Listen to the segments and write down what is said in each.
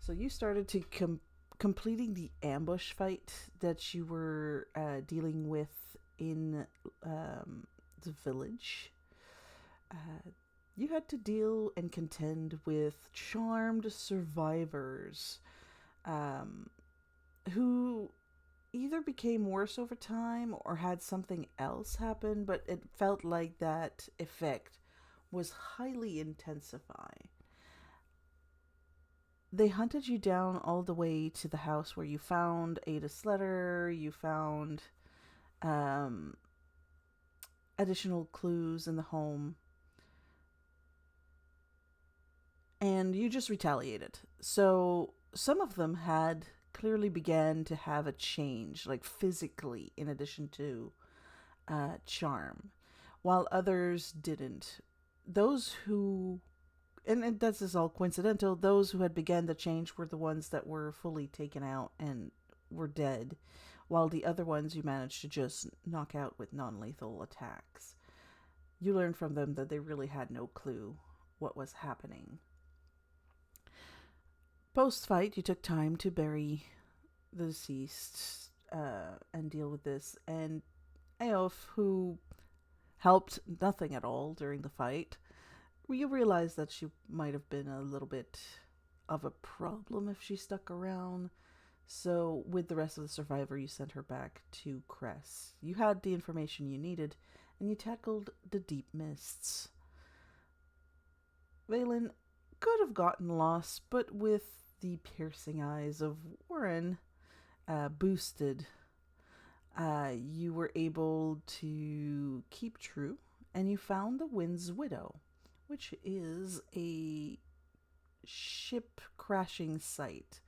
So you started to completing the ambush fight that you were dealing with in the village. Uh, you had to deal and contend with charmed survivors um, who either became worse over time or had something else happen, but it felt like that effect was highly intensified. They hunted you down all the way to the house where you found Ada's letter, you found um, additional clues in the home, and you just retaliated. So some of them had clearly began to have a change, like physically, in addition to charm, while others didn't. Those who, and this is all coincidental, those who had began the change were the ones that were fully taken out and were dead, while the other ones you managed to just knock out with non lethal attacks. You learned from them that they really had no clue what was happening. Post fight, you took time to bury the deceased and deal with this, and Aof, who helped nothing at all during the fight, you realized that she might have been a little bit of a problem if she stuck around. So, with the rest of the survivor, you sent her back to Cress. You had the information you needed, and you tackled the deep mists. Valen could have gotten lost, but with the piercing eyes of Warren boosted, you were able to keep true, and you found the Wind's Widow, which is a ship crashing site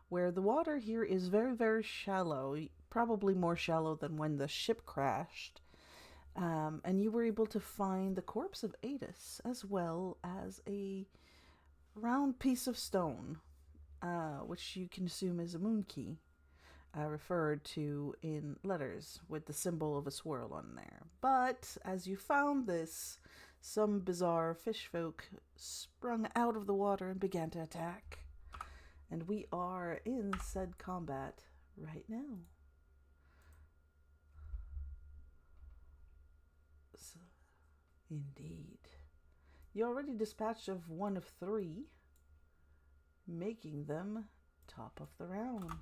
where the water here is very, very shallow, probably more shallow than when the ship crashed. And you were able to find the corpse of Adis as well as a round piece of stone, which you can assume is a moon key, referred to in letters with the symbol of a swirl on there. But as you found this, some bizarre fish folk sprung out of the water and began to attack. And we are in said combat right now. So, indeed. You already dispatched of one of three, making them top of the round.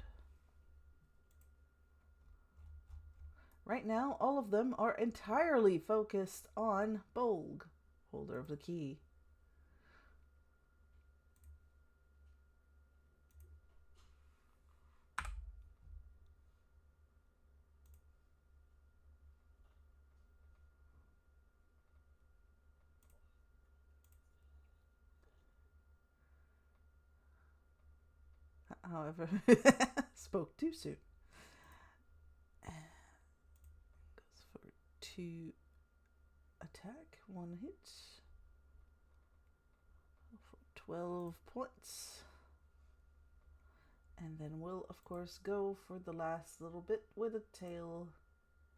Right now, all of them are entirely focused on Bolg, holder of the key. However, spoke too soon. Goes for 2 attack, 1 hit for 12 points. And then we'll, of course, go for the last little bit with a tail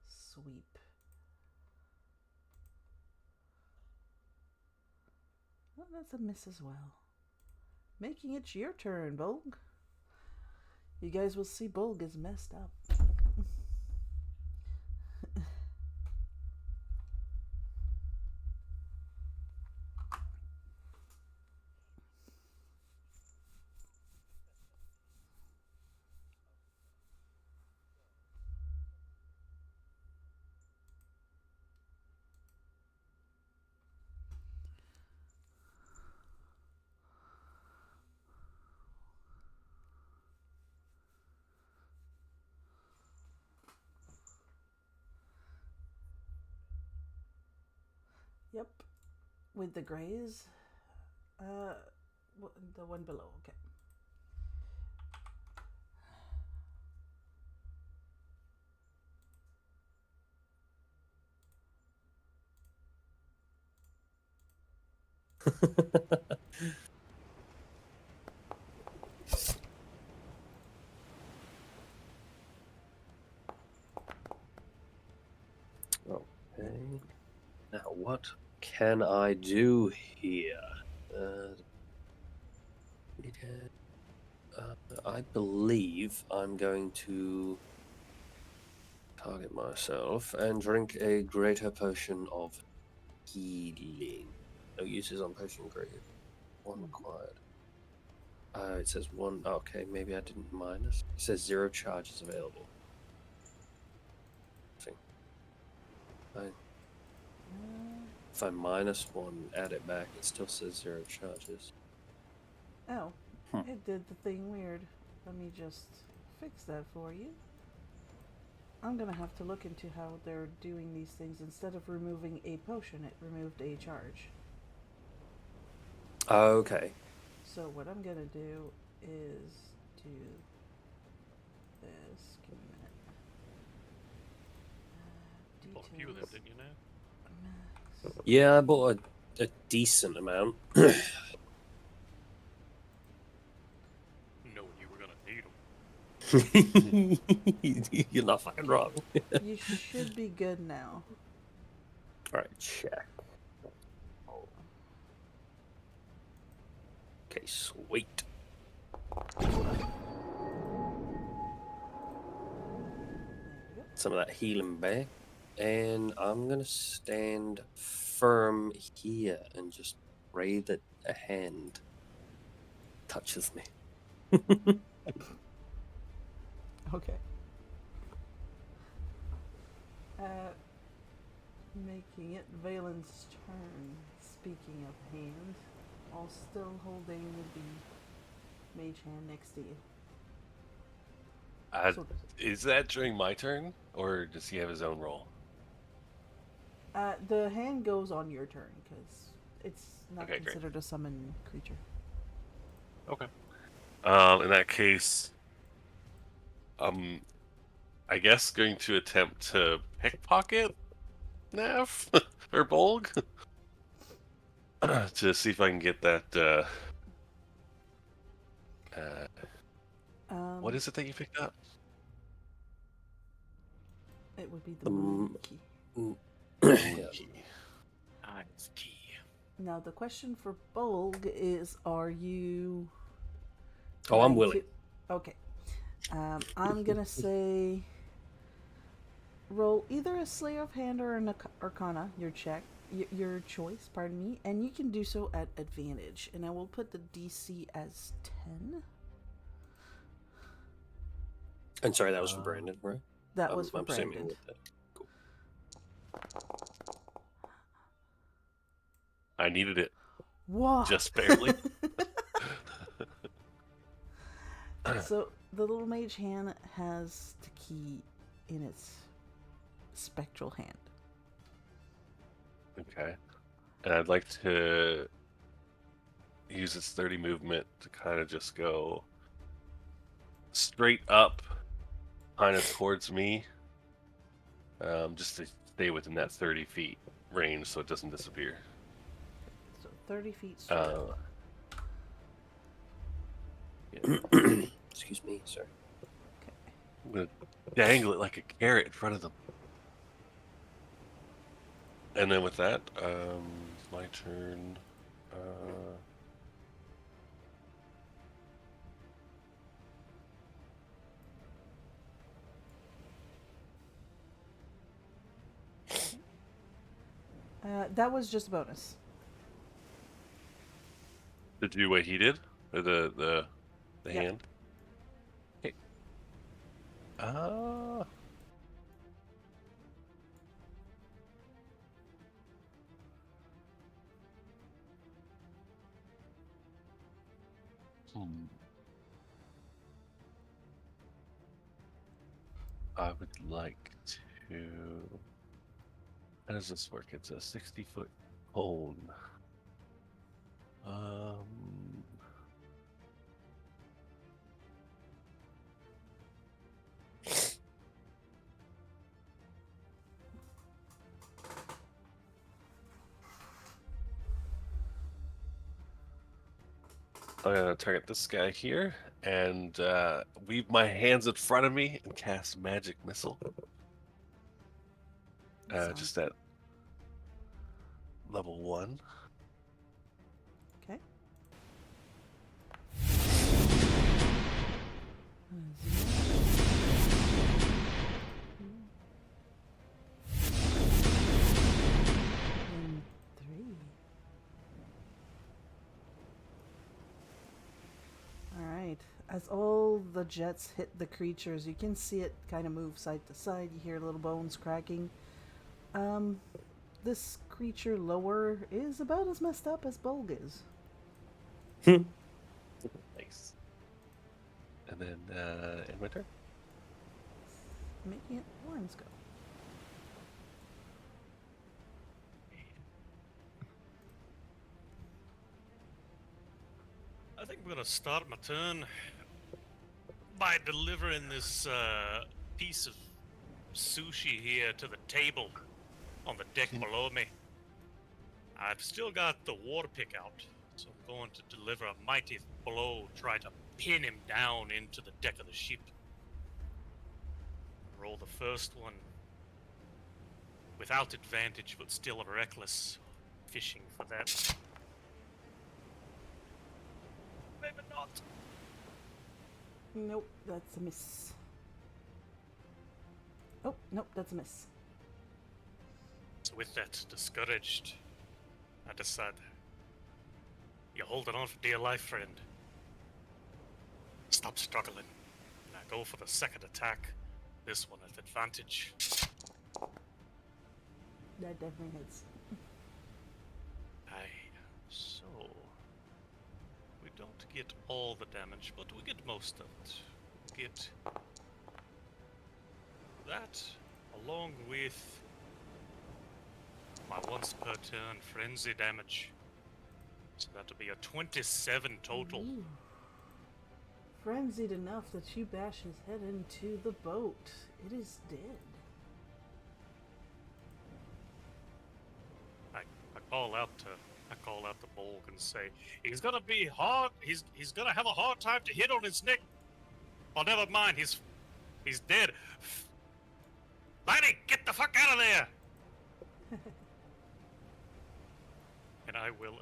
sweep. Well, that's a miss as well. Making it your turn, Bolg. You guys will see Bolg is messed up. Yep, with the grays. The one below, okay. Okay. Now, what can I do here? I believe I'm going to target myself and drink a greater potion of healing. No uses on potion greater. One required. It says one. Okay, maybe I didn't minus. It says 0 charges available. If I minus 1, add it back, it still says 0 charges. Oh, it did the thing weird. Let me just fix that for you. I'm gonna have to look into how they're doing these things. Instead of removing a potion, it removed a charge. Okay. So what I'm gonna do is do this. Give me a minute. Bought a few of them, didn't you know? Yeah, I bought a decent amount. Knowing you were gonna need them. You're not fucking wrong. You should be good now. Alright, check. Okay, sweet. Some of that healing back. And I'm gonna stand firm here and just pray that a hand touches me. Okay. Making it Valen's turn. Speaking of hand, while still holding the mage hand next to you. Is that during my turn, or does he have his own roll? The hand goes on your turn because it's not Okay, considered a summon creature. Okay. In that case, I guess going to attempt to pickpocket Nav or Bolg to see if I can get that. What is it that you picked up? It would be the moon key. Nice key. Now the question for Bolg is: are you? Oh, I'm willing. Okay. I'm gonna say roll either a Slayer of Hand or an Arcana. Your choice. Pardon me, and you can do so at advantage. And I will put the DC as 10. I'm sorry, that was for Brandon, right? That was for Brandon. Cool. I needed it. What? Just barely. So the little mage hand has the key in its spectral hand. Okay. And I'd like to use its 30 movement to kind of just go straight up, kind of towards me, just to stay within that 30 feet range so it doesn't disappear. So 30 feet straight up. Yeah. Excuse me, sir. Okay. I'm going to dangle it like a carrot in front of them. And then with that, it's my turn. That was just a bonus. To do what he did? Or the hand? Okay. I would like to... How does this work? It's a 60-foot cone. I'm gonna target this guy here and weave my hands in front of me and cast Magic Missile. Just at level 1. Okay. As all the jets hit the creatures, you can see it kind of move side to side. You hear little bones cracking. This creature lower is about as messed up as Bulg is. Nice. And then, in my turn. Making it Warren's go. I think I'm gonna start my turn by delivering this piece of sushi here to the table on the deck below me. I've still got the war pick out, so I'm going to deliver a mighty blow, try to pin him down into the deck of the ship. Roll the first one without advantage, but still reckless. Fishing for that. Maybe not. Nope, that's a miss. Oh, nope, that's a miss. So with that discouraged, I decide you're holding on for dear life, friend. Stop struggling. And I go for the second attack. This one at advantage. That definitely hits. So we don't get all the damage, but we get most of it. We get that along with my once per turn frenzy damage. So that'll be a 27 total. Ooh. Frenzied enough that you bash his head into the boat. It is dead. I call out the Bolg and say, he's gonna be hard. He's gonna have a hard time to hit on his neck. Oh, never mind. He's dead. Lady, get the fuck out of there! And I will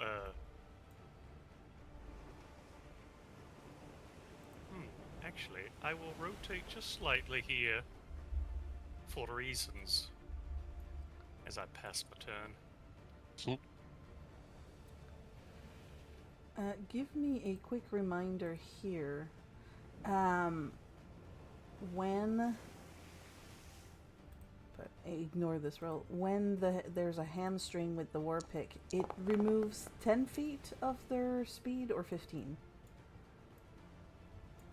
actually, I will rotate just slightly here for reasons as I pass my turn. Give me a quick reminder here. When... But ignore this roll. When there's a hamstring with the war pick, it removes 10 feet of their speed or 15?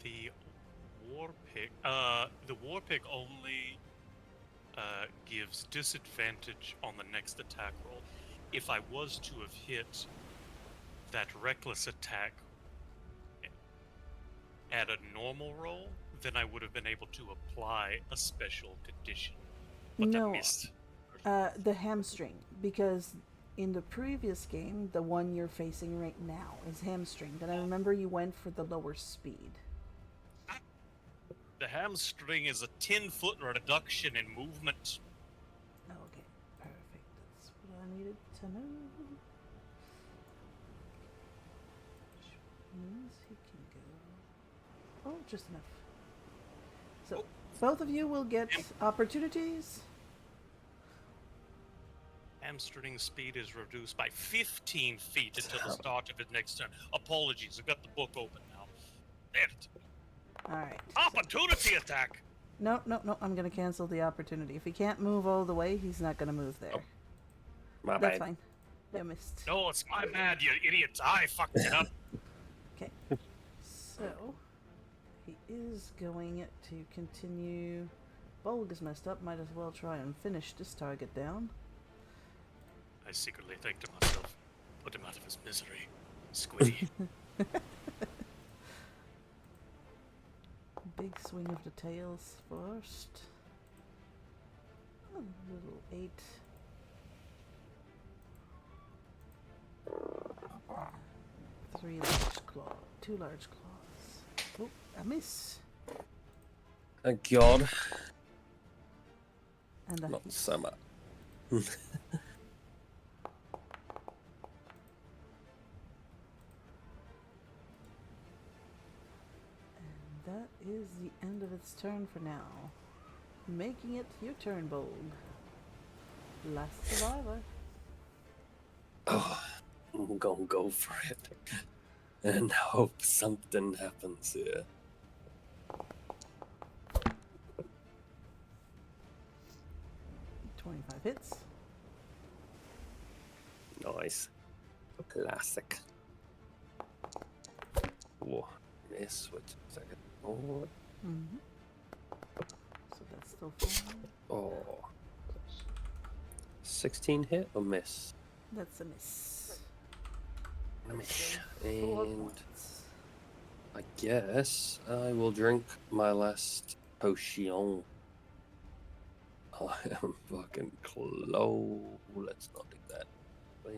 The war pick only gives disadvantage on the next attack roll. If I was to have hit that reckless attack at a normal roll, then I would have been able to apply a special condition. But No, I missed. the hamstring, because in the previous game, the one you're facing right now is hamstringed, and I remember you went for the lower speed. The hamstring is a 10-foot reduction in movement. Okay, perfect. That's what I needed to know. Which means he can go... Oh, just enough. So, both of you will get opportunities. Hamstring speed is reduced by 15 feet until the start of his next turn. Apologies, I've got the book open now. There it. Alright. Opportunity attack! No, I'm going to cancel the opportunity. If he can't move all the way, he's not going to move there. My That's bad. fine. You missed. No, it's my bad, you idiots. I fucked it up. Okay. So, he is going to continue. Bulg is messed up. Might as well try and finish this target down. I secretly think to myself, put him out of his misery. Squiddy. Big swing of the tails first. A little 8. Three large claws. 2 large claws. Oh, a miss. Thank God. And a Not hit. summer. That is the end of its turn for now. Making it your turn, Bolg. Last survivor. Oh, I'm gonna go for it. and hope something happens here. 25 hits. Nice. Classic. Whoa. Miss. Wait a second. Oh. Mm-hmm. So that's still fine. Oh. 16 hit or miss? That's a miss. Miss. 4 And points. I guess I will drink my last potion. I am fucking close. Let's not do that. We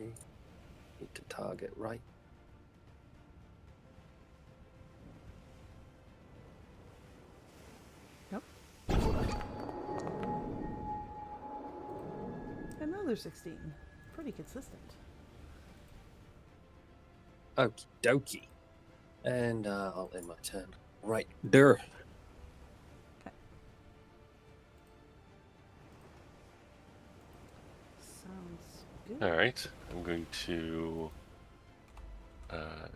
need to target right. Yep. Another 16. Pretty consistent. Okie dokie. And I'll end my turn right there. Okay. Sounds good. All right, I'm going to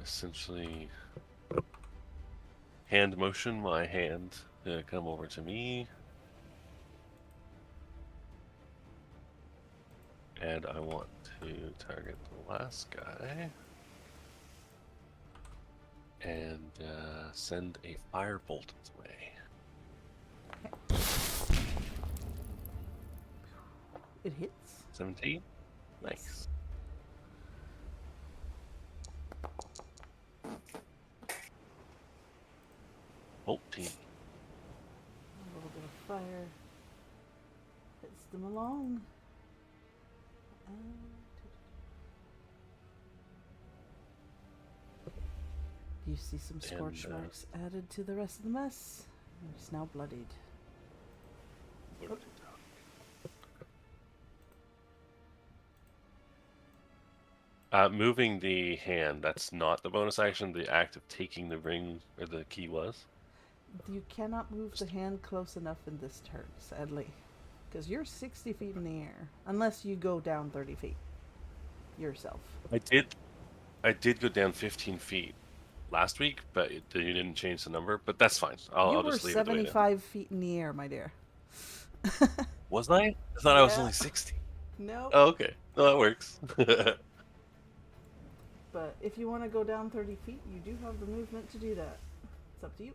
essentially hand motion my hand to come over to me. And I want to target the last guy. And send a firebolt its way. It hits. 17? Nice. A 14. little bit of fire hits them along. You see some scorch marks added to the rest of the mess. It's now bloodied. Moving the hand, that's not the bonus action. The act of taking the ring or the key was. You cannot move the hand close enough in this turn, sadly. Because you're 60 feet in the air. Unless you go down 30 feet. Yourself. I did go down 15 feet last week, but you didn't change the number. But that's fine. I'll were just leave it the way it is. 75 feet in the air, my dear. Was I? I thought I was only 60. No. Oh, okay. No, that works. But if you want to go down 30 feet, you do have the movement to do that. It's up to you.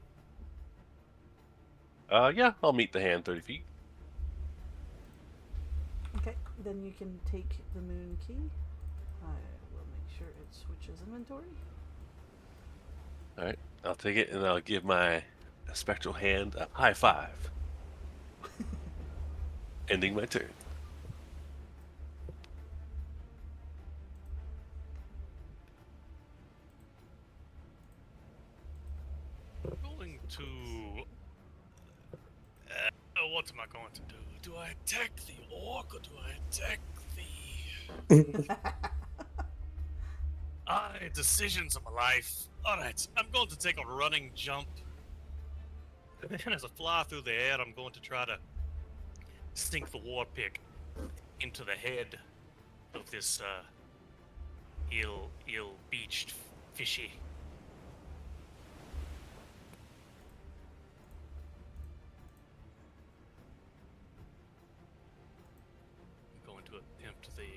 Yeah, I'll meet the hand 30 feet. Okay, then you can take the moon key. I will make sure it switches inventory. Alright, I'll take it and I'll give my spectral hand a high five. Ending my turn. Going to. What am I going to do? Do I attack the orc or do I attack the. Decisions of my life. Alright, I'm going to take a running jump. And as I fly through the air, I'm going to try to sink the war pick into the head of this ill-beached fishy. I'm going to attempt the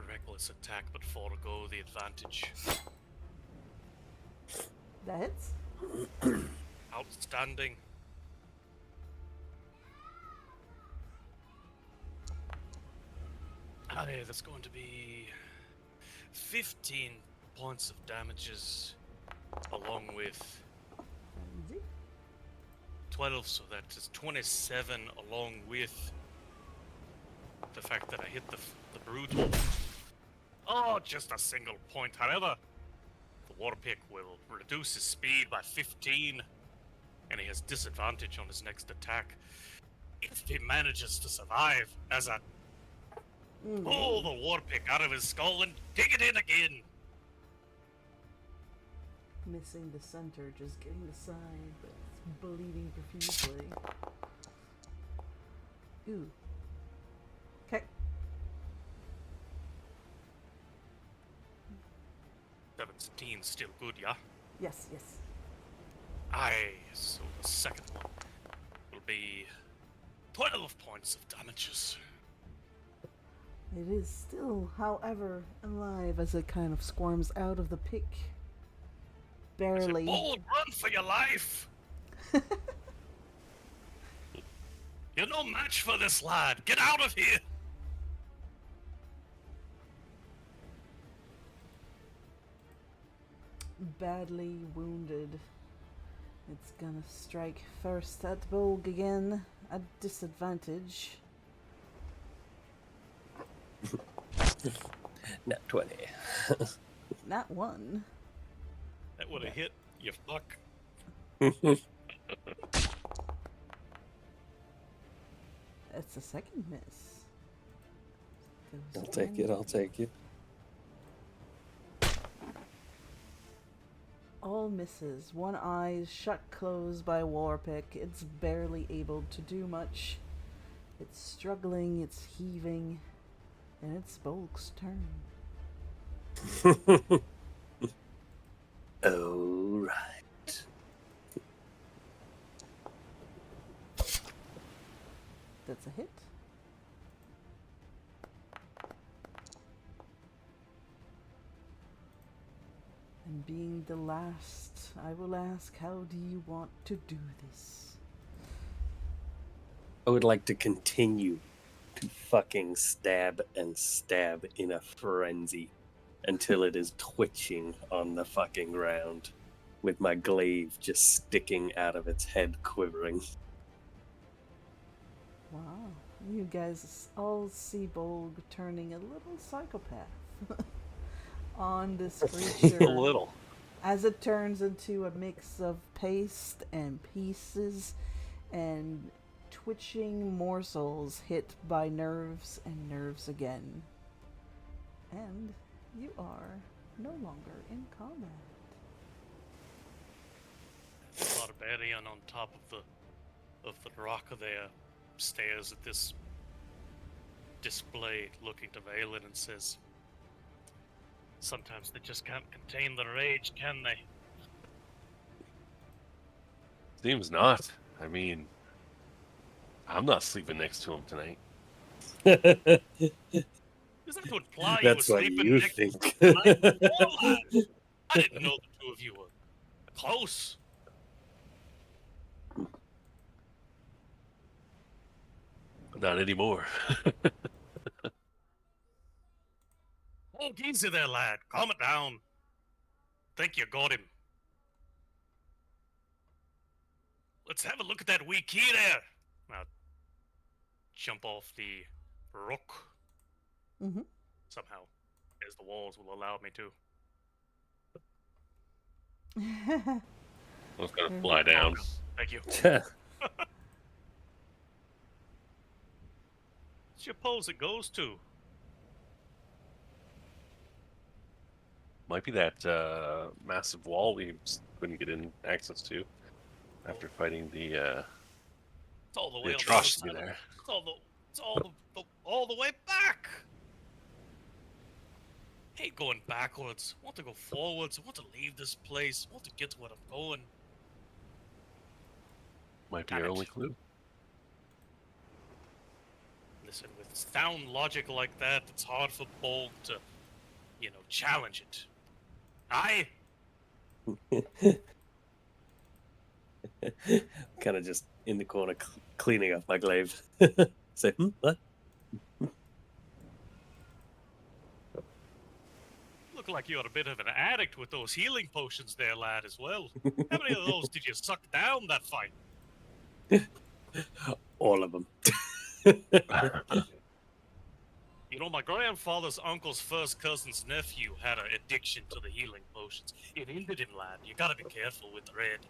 reckless attack, but forego the advantage. That hits. Outstanding. That's going to be 15 points of damages, along with 12, so that is 27, along with the fact that I hit the brutal. Oh, just a single point. However, the Warpick will reduce his speed by 15, and he has disadvantage on his next attack. If he manages to survive, as I pull the Warpick out of his skull and dig it in again. Missing the center, just getting the side, but it's bleeding profusely. Ooh. Okay. 17 still good, yeah? Yes, yes. Aye, so the second one will be 12 points of damages. It is still, however, alive as it kind of squirms out of the pick. I said, Barely. bold, run for your life! You're no match for this lad. Get out of here! Badly wounded. It's gonna strike first at Bolg again, at disadvantage. Nat 20. Not one. That would have hit, you fuck. It's a second miss. I'll take it, I'll take it. All misses. One eye is shut closed by Warpick. It's barely able to do much. It's struggling, it's heaving, and it's Bolg's turn. Oh, right. That's a hit. And being the last, I will ask, how do you want to do this? I would like to continue to fucking stab and stab in a frenzy until it is twitching on the fucking ground, with my glaive just sticking out of its head, quivering. Wow, you guys all see Bolg turning a little psychopath on this creature. A little. As it turns into a mix of paste and pieces and twitching morsels hit by nerves and nerves again. And you are no longer in combat. Barbarian on top of the rock there stares at this display, looking to Valen, and says, "Sometimes they just can't contain their rage, can they?" Seems not. I mean, I'm not sleeping next to him tonight. Is that to imply you were That's what sleeping you next think. to the night before, lad? I didn't know the two of you were close. Not anymore. Hold easy there, lad. Calm it down. Think you got him. Let's have a look at that wee key there. Now, jump off the rook. Mm-hmm. Somehow, as the walls will allow me to. I was gonna fly down. Thank you. Suppose it goes to. Might be that massive wall we couldn't get in access to after fighting the It's all the way on the other atrocity side of there. It's all the way back. Hate going backwards. Want to go forwards. Want to leave this place. Want to get to where I'm going. Might be Damn our it. only clue. Listen, with sound logic like that, it's hard for Bold to, challenge it. Aye? Kind of just in the corner cleaning up my glaive. Say, what? Look like you're a bit of an addict with those healing potions there, lad, as well. How many of those did you suck down that fight? All of them. My grandfather's uncle's first cousin's nephew had an addiction to the healing potions. It ended him, lad. You gotta be careful with the red.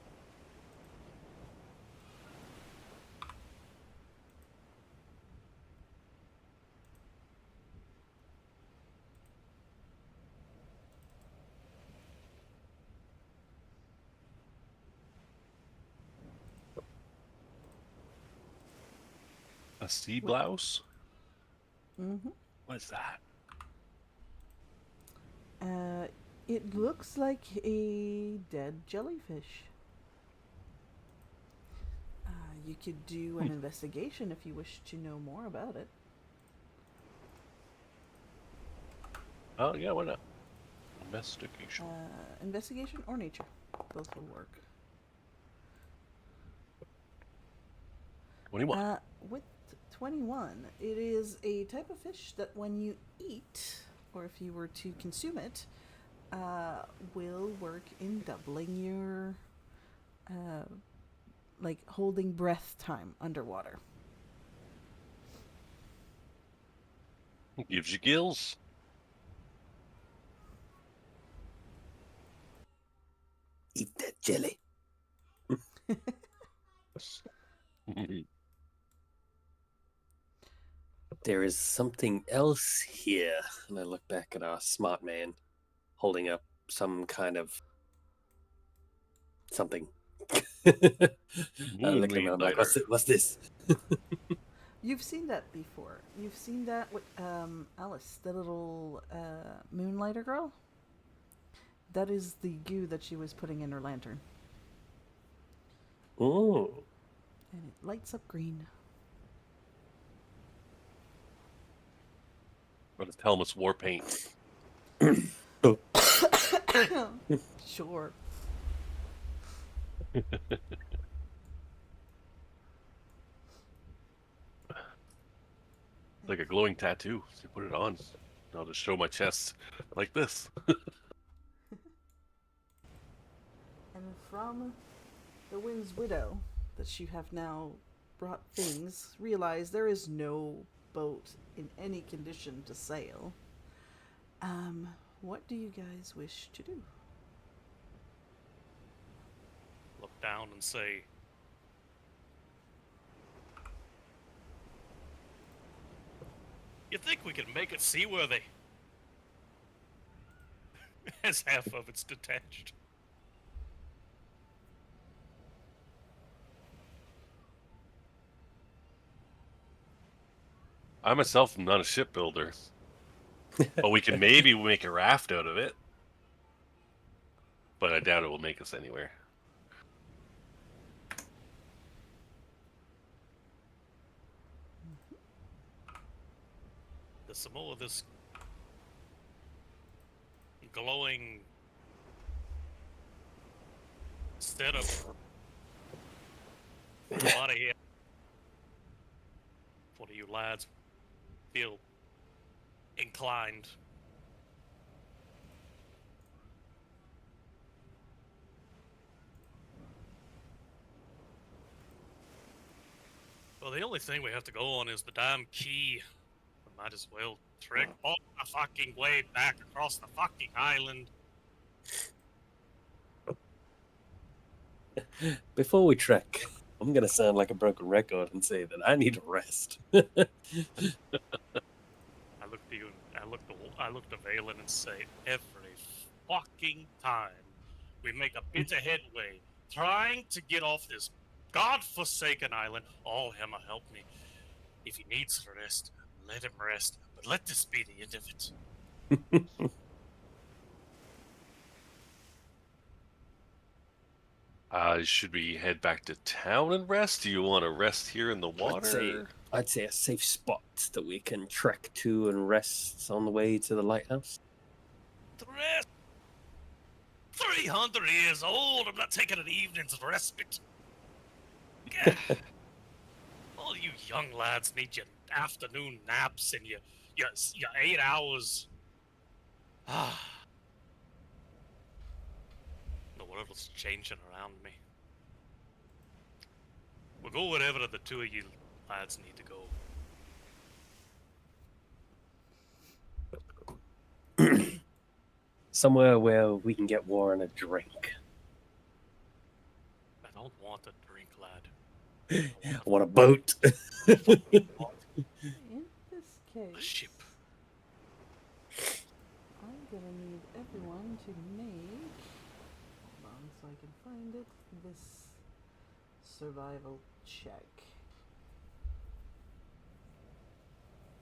A sea blouse? Mm-hmm. What is that? It looks like a dead jellyfish. You could do an investigation if you wish to know more about it. Oh, yeah, why not? Investigation. Investigation or nature. Both will work. 21. With 21, it is a type of fish that when you eat, or if you were to consume it, will work in doubling your, like, holding breath time underwater. Gives you gills. Eat that jelly. There is something else here. And I look back at our smart man holding up some kind of something. I look at him and I'm like, what's this? You've seen that before. You've seen that with Alice, the little moonlighter girl. That is the goo that she was putting in her lantern. Oh. And it lights up green. But it's Helmut's war paint. Sure. Like a glowing tattoo. So you put it on. I'll just show my chest like this. And from the Wind's Widow, that you have now brought things, realize there is no boat in any condition to sail. What do you guys wish to do? Look down and say, "You think we can make it seaworthy?" As half of it's detached. I myself am not a shipbuilder. But we can maybe make a raft out of it. But I doubt it will make us anywhere. There's some more of this glowing setup. A lot of here. What do you lads feel inclined? Well, the only thing we have to go on is the damn key. We might as well trek all the fucking way back across the fucking island. Before we trek, I'm going to sound like a broken record and say that I need a rest. I look to you and I look to Valen and say, every fucking time we make a bit of headway trying to get off this godforsaken island, oh, Emma, help me. If he needs to rest, let him rest, but let this be the end of it. Should we head back to town and rest? Do you want to rest here in the water? I'd say a safe spot that we can trek to and rest on the way to the lighthouse. The rest? 300 years old, I'm not taking an evening's respite. All you young lads need your afternoon naps and your 8 hours. The world's changing around me. We'll go wherever the two of you lads need to go. Somewhere where we can get Warren a drink. I don't want a drink, lad. I want a boat. In this A case, ship. I'm gonna need everyone to make, hold on so I can find it, this survival check.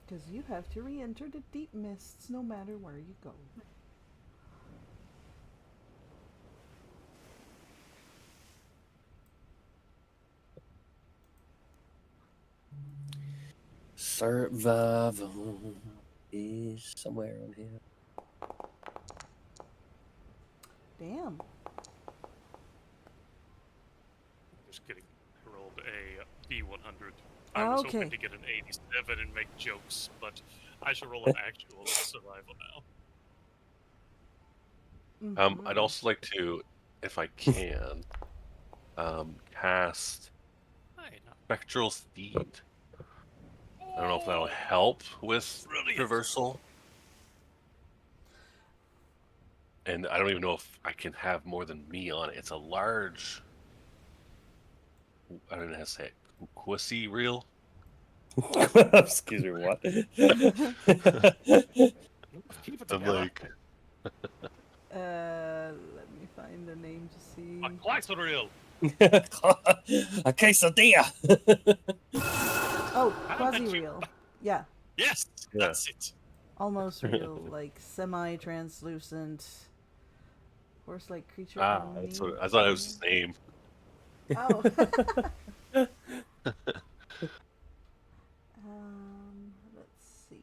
Because you have to re-enter the deep mists no matter where you go. Survival is somewhere on here. Damn. Just kidding. I rolled a D100. I was hoping Okay. to get an 87 and make jokes, but I should roll an actual survival now. I'd also like to, if I can, cast Hey, not Spectral Steed. I don't know if that'll help with brilliant. traversal. And I don't even know if I can have more than me on it. It's a large, I don't know how to say it, Quissy reel. Excuse me, what? Keep it I'm together. like, Let me find a name to see. A Quaxoril. A quesadilla. Oh, How did you- quasi-real. Yeah, Yes, Yeah. that's it. almost real, like semi-translucent, horse-like creature. that's what I thought it was his name. Oh. Let's see.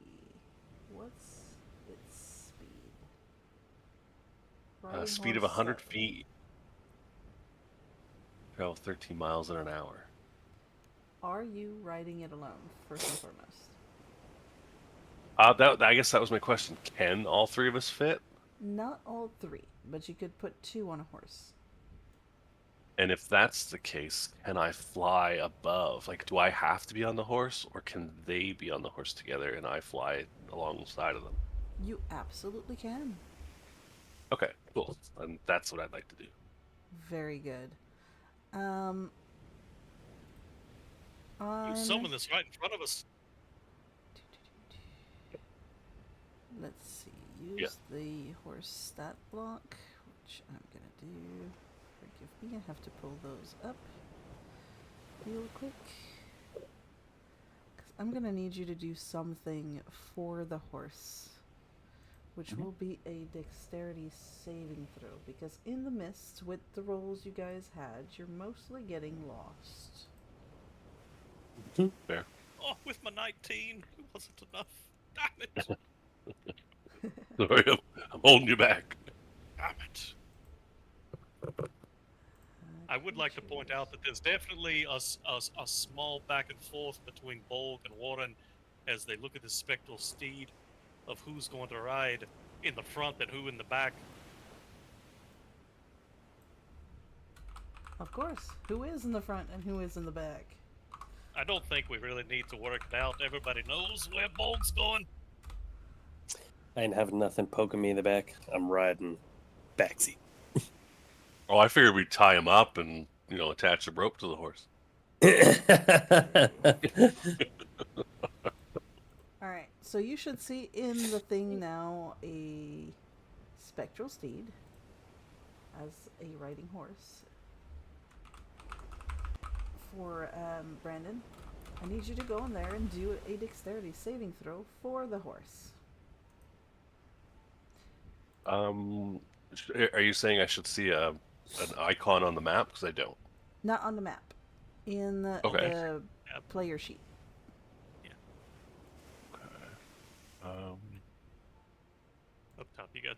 What's its speed? Riding Speed of horse 100 7. feet. Travel 13 miles in an hour. Are you riding it alone, first and foremost? I guess that was my question. Can all three of us fit? Not all 3, but you could put 2 on a horse. And if that's the case, can I fly above? Like, do I have to be on the horse, or can they be on the horse together and I fly alongside of them? You absolutely can. Okay, cool. And that's what I'd like to do. Very good. You summon this right in front of us. Let's see. Use the horse stat block, which I'm gonna do. Forgive me, I have to pull those up real quick. 'Cause I'm gonna need you to do something for the horse, which will be a dexterity saving throw. Because in the mist, with the rolls you guys had, you're mostly getting lost. Fair. Oh, with my 19, it wasn't enough. Damn it. Sorry, I'm holding you back. Damn it. I would like to point out that there's definitely a small back and forth between Bolg and Warren as they look at the spectral steed of who's going to ride in the front and who in the back. Of course. Who is in the front and who is in the back? I don't think we really need to work it out. Everybody knows where Bolg's going. I ain't having nothing poking me in the back. I'm riding backseat. Oh, I figured we'd tie him up and, attach a rope to the horse. Alright, so you should see in the thing now a spectral steed as a riding horse. For Brandon, I need you to go in there and do a dexterity saving throw for the horse. Are you saying I should see an icon on the map? Because I don't. Not on the map, in the player sheet. Up top, you got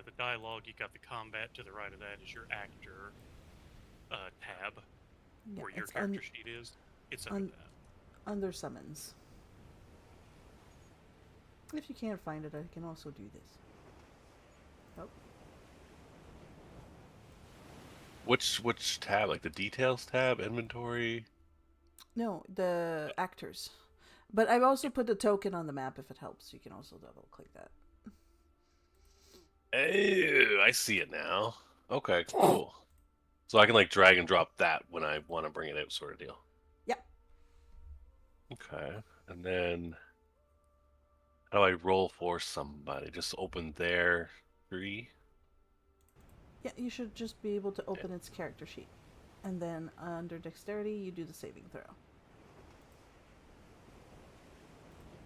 the dialogue. You got the combat. To the right of that is your actor tab, Yeah, where your it's character sheet is. It's under that. under summons. If you can't find it, I can also do this. Oh. Which tab? Like the details tab, inventory? No, the actors. But I've also put the token on the map if it helps. You can also double click that. Oh, I see it now. Okay, cool. So I can drag and drop that when I want to bring it out, sort of deal. Yep. Okay, and then how do I roll for somebody? Just open their tree. Yeah, you should just be able to open its character sheet. And then under dexterity, you do the saving throw.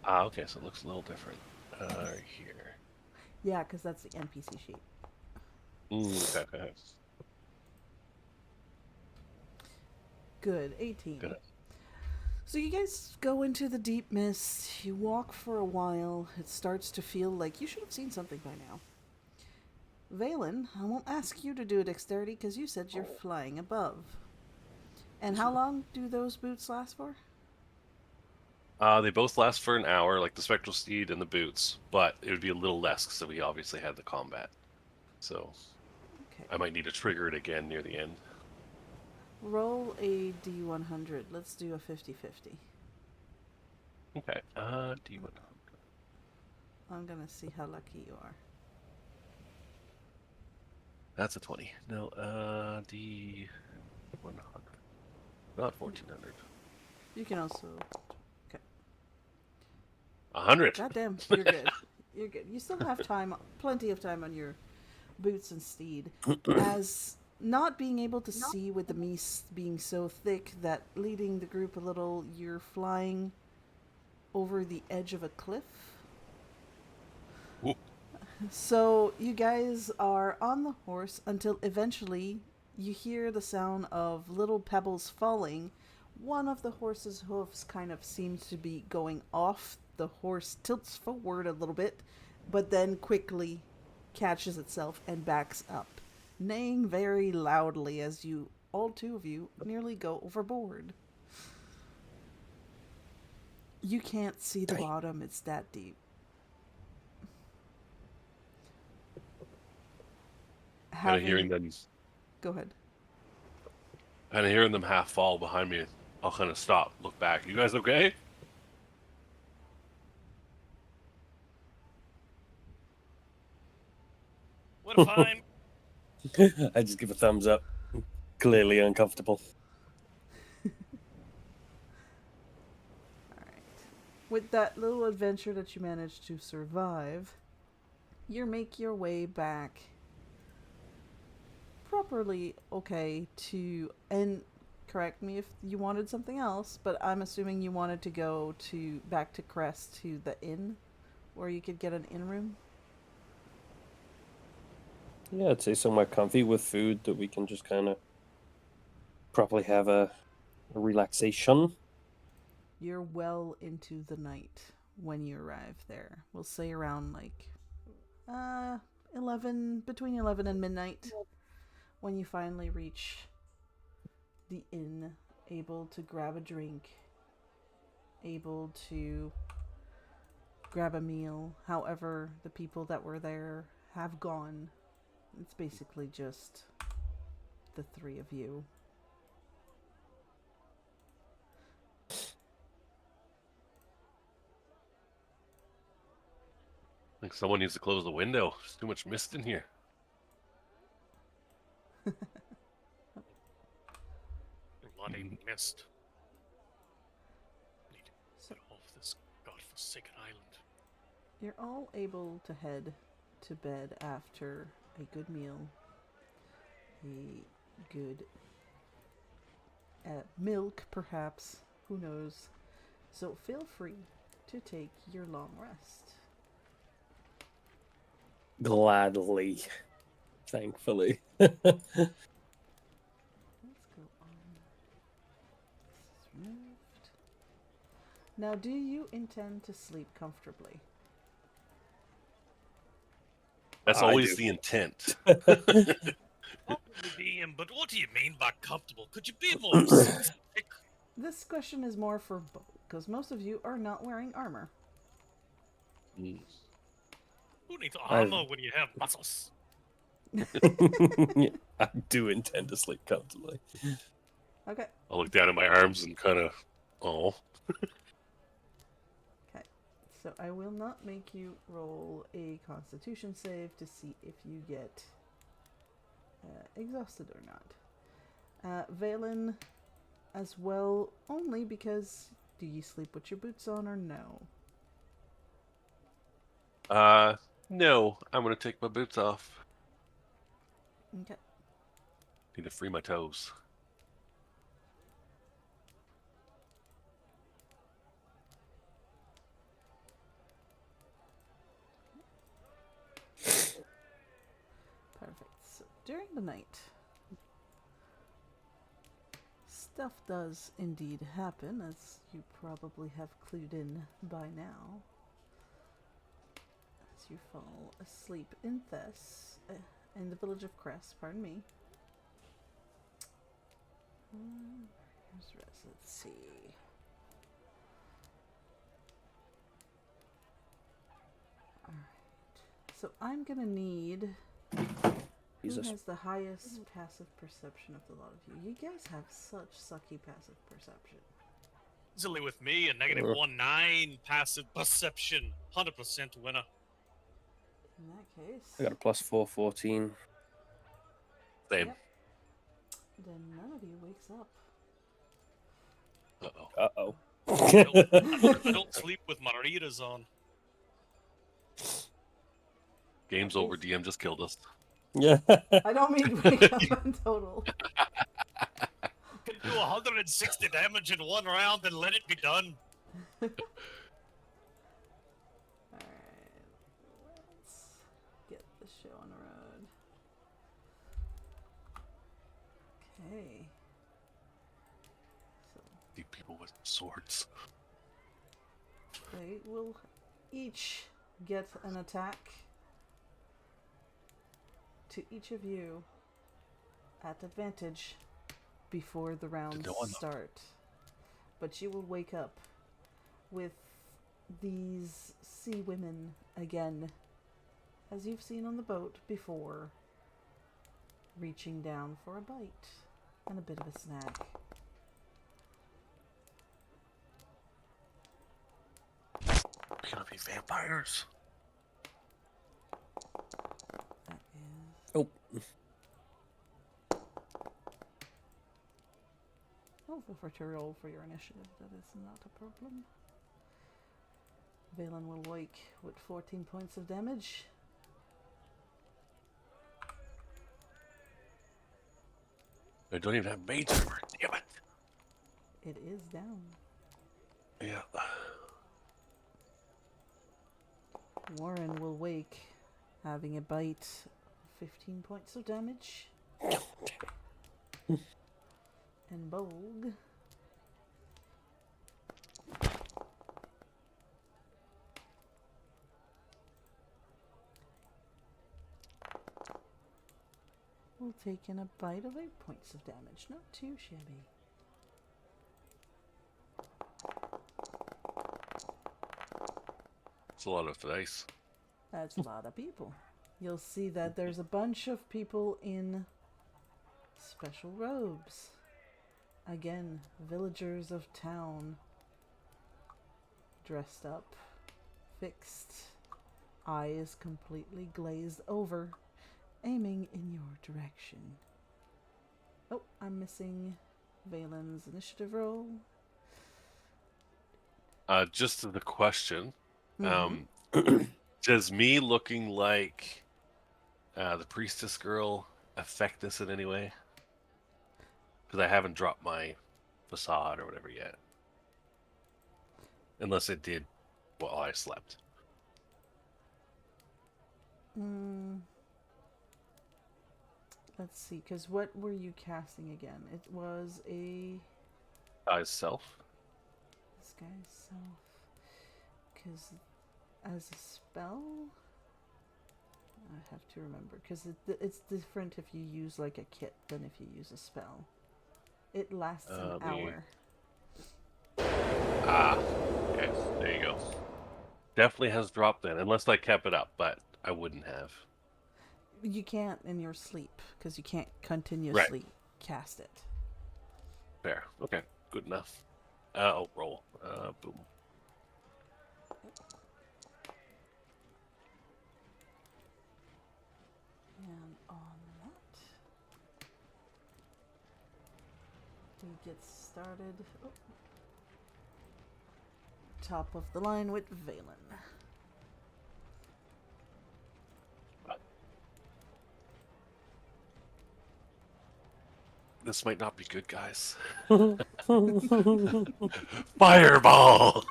Okay, so it looks a little different. Here. Yeah, because that's the NPC sheet. Okay. Good, 18. Good. So you guys go into the deep mist. You walk for a while. It starts to feel like you should have seen something by now. Valen, I won't ask you to do a dexterity because you said you're flying above. And how long do those boots last for? They both last for an hour, like the spectral steed and the boots, but it would be a little less because we obviously had the combat. So Okay. I might need to trigger it again near the end. Roll a D100. Let's do a 50-50. Okay. D100. I'm going to see how lucky you are. That's a 20. No, D100. Not 1400. You can also... 100. Goddamn, you're good. You're good. You still have time, plenty of time on your boots and steed. As not being able to see with the mist being so thick that leading the group a little, you're flying over the edge of a cliff. Ooh. So you guys are on the horse until eventually you hear the sound of little pebbles falling. One of the horse's hoofs kind of seems to be going off. The horse tilts forward a little bit, but then quickly catches itself and backs up, neighing very loudly as you, all two of you, nearly go overboard. You can't see the bottom, it's that deep. Kind of hearing them. Go ahead. Kind of hearing them half fall behind me. I'll kind of stop, look back. You guys okay? We're fine. I just give a thumbs up. Clearly uncomfortable. Alright. With that little adventure that you managed to survive, you make your way back properly okay to, and correct me if you wanted something else, but I'm assuming you wanted to go to back to Crest to the inn where you could get an inn room. Yeah, I'd say somewhere comfy with food that we can just kind of properly have a relaxation. You're well into the night when you arrive there. We'll say around like 11, between 11 and midnight, when you finally reach the inn, able to grab a drink, able to grab a meal. However, the people that were there have gone. It's basically just the three of you. I think someone needs to close the window. There's too much mist in here. Bloody mist. Need to So get off this godforsaken island. you're all able to head to bed after a good meal, a good milk, perhaps. Who knows? So feel free to take your long rest. Gladly. Thankfully. Let's go on. This is removed. Now, do you intend to sleep comfortably? That's I always do. the intent. Probably DM, but what do you mean by comfortable? Could you be more specific? This question is more for both, because most of you are not wearing armor. Mm. Who needs armor when you have muscles? Yeah, I do intend to sleep comfortably. Okay. I'll look down at my arms and kind of, oh. Okay. So I will not make you roll a constitution save to see if you get exhausted or not. Valen as well, only because do you sleep with your boots on or no? No, I'm going to take my boots off. Okay. Need to free my toes. Perfect. So during the night, Stuff does indeed happen, as you probably have clued in by now. As you fall asleep in in the village of Cress, pardon me. Here's rest. Let's see. Alright. So I'm gonna need... Who Jesus. has the highest passive perception of the lot of you? You guys have such sucky passive perception. Easily with me, a negative 1-9 passive perception, 100% winner. In that case... I got a +4, 14. Same. Yep. Then none of you wakes up. Uh-oh. Uh-oh. I don't sleep with my readers on. Game's over. DM just killed us. Yeah. I don't mean wake up in total. Can do 160 damage in one round and let it be done. Alright. Let's get the show on the road. Okay. So These people with swords. they will each get an attack to each of you at advantage before the rounds start. But you will wake up with these sea women again, as you've seen on the boat before, reaching down for a bite and a bit of a snack. We're gonna be vampires. That is... Oh. Oh, feel free to roll for your initiative. That is not a problem. Valen will wake with 14 points of damage. I don't even have mage armor. Damn it. It is down. Yeah. Warren will wake, having a bite, 15 points of damage. And Bolg will take in a bite of 8 points of damage. Not too shabby. It's a lot of dice. That's a lot of people. You'll see that there's a bunch of people in special robes. Again, villagers of town. Dressed up, fixed, eyes completely glazed over, aiming in your direction. Oh, I'm missing Valen's initiative roll. Just as a question, Mm-hmm. does me looking like the priestess girl affect this in any way? Because I haven't dropped my facade or whatever yet. Unless it did while I slept. Let's see, because what were you casting again? It was a... Guy's self? This guy's self. Because as a spell... I have to remember, because it's different if you use like a kit than if you use a spell. It lasts an hour. Ah, okay, there you go. Definitely has dropped then, unless I kept it up, but I wouldn't have. You can't in your sleep, because you can't continuously cast it. Fair. Okay, good enough. I'll roll. Boom. And on that, we get started. Oh. Top of the line with Valen. This might not be good, guys. Fireball!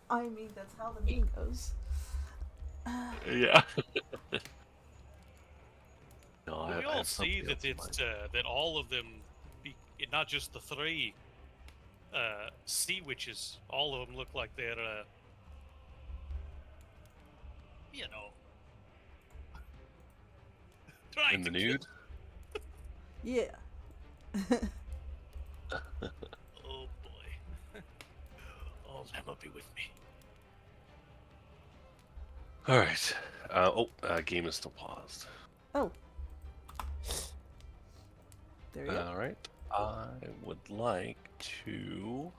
I mean, that's how the name goes. Yeah. No, We all That's see something that else it's that all of them, not just the three sea witches, all of them look like they're, you know, trying in the to kill. nude. Yeah. Oh boy. Oh, Lamb will be with me. All right. Game is still paused. Oh. There you go. All right. I would like to.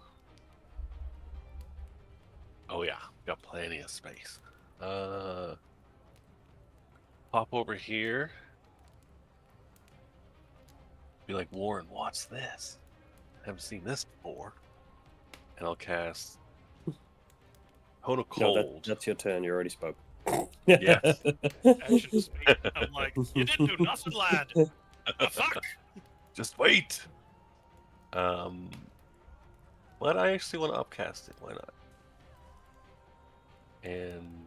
Oh yeah, got plenty of space. Pop over here. Be like, Warren, what's this? Haven't seen this before. And I'll cast Cone of No, Cold. that's your turn. You already spoke. Yes. Action to speak. I'm like, you didn't do nothing, lad. The fuck? Just wait. But I actually want to upcast it. Why not? And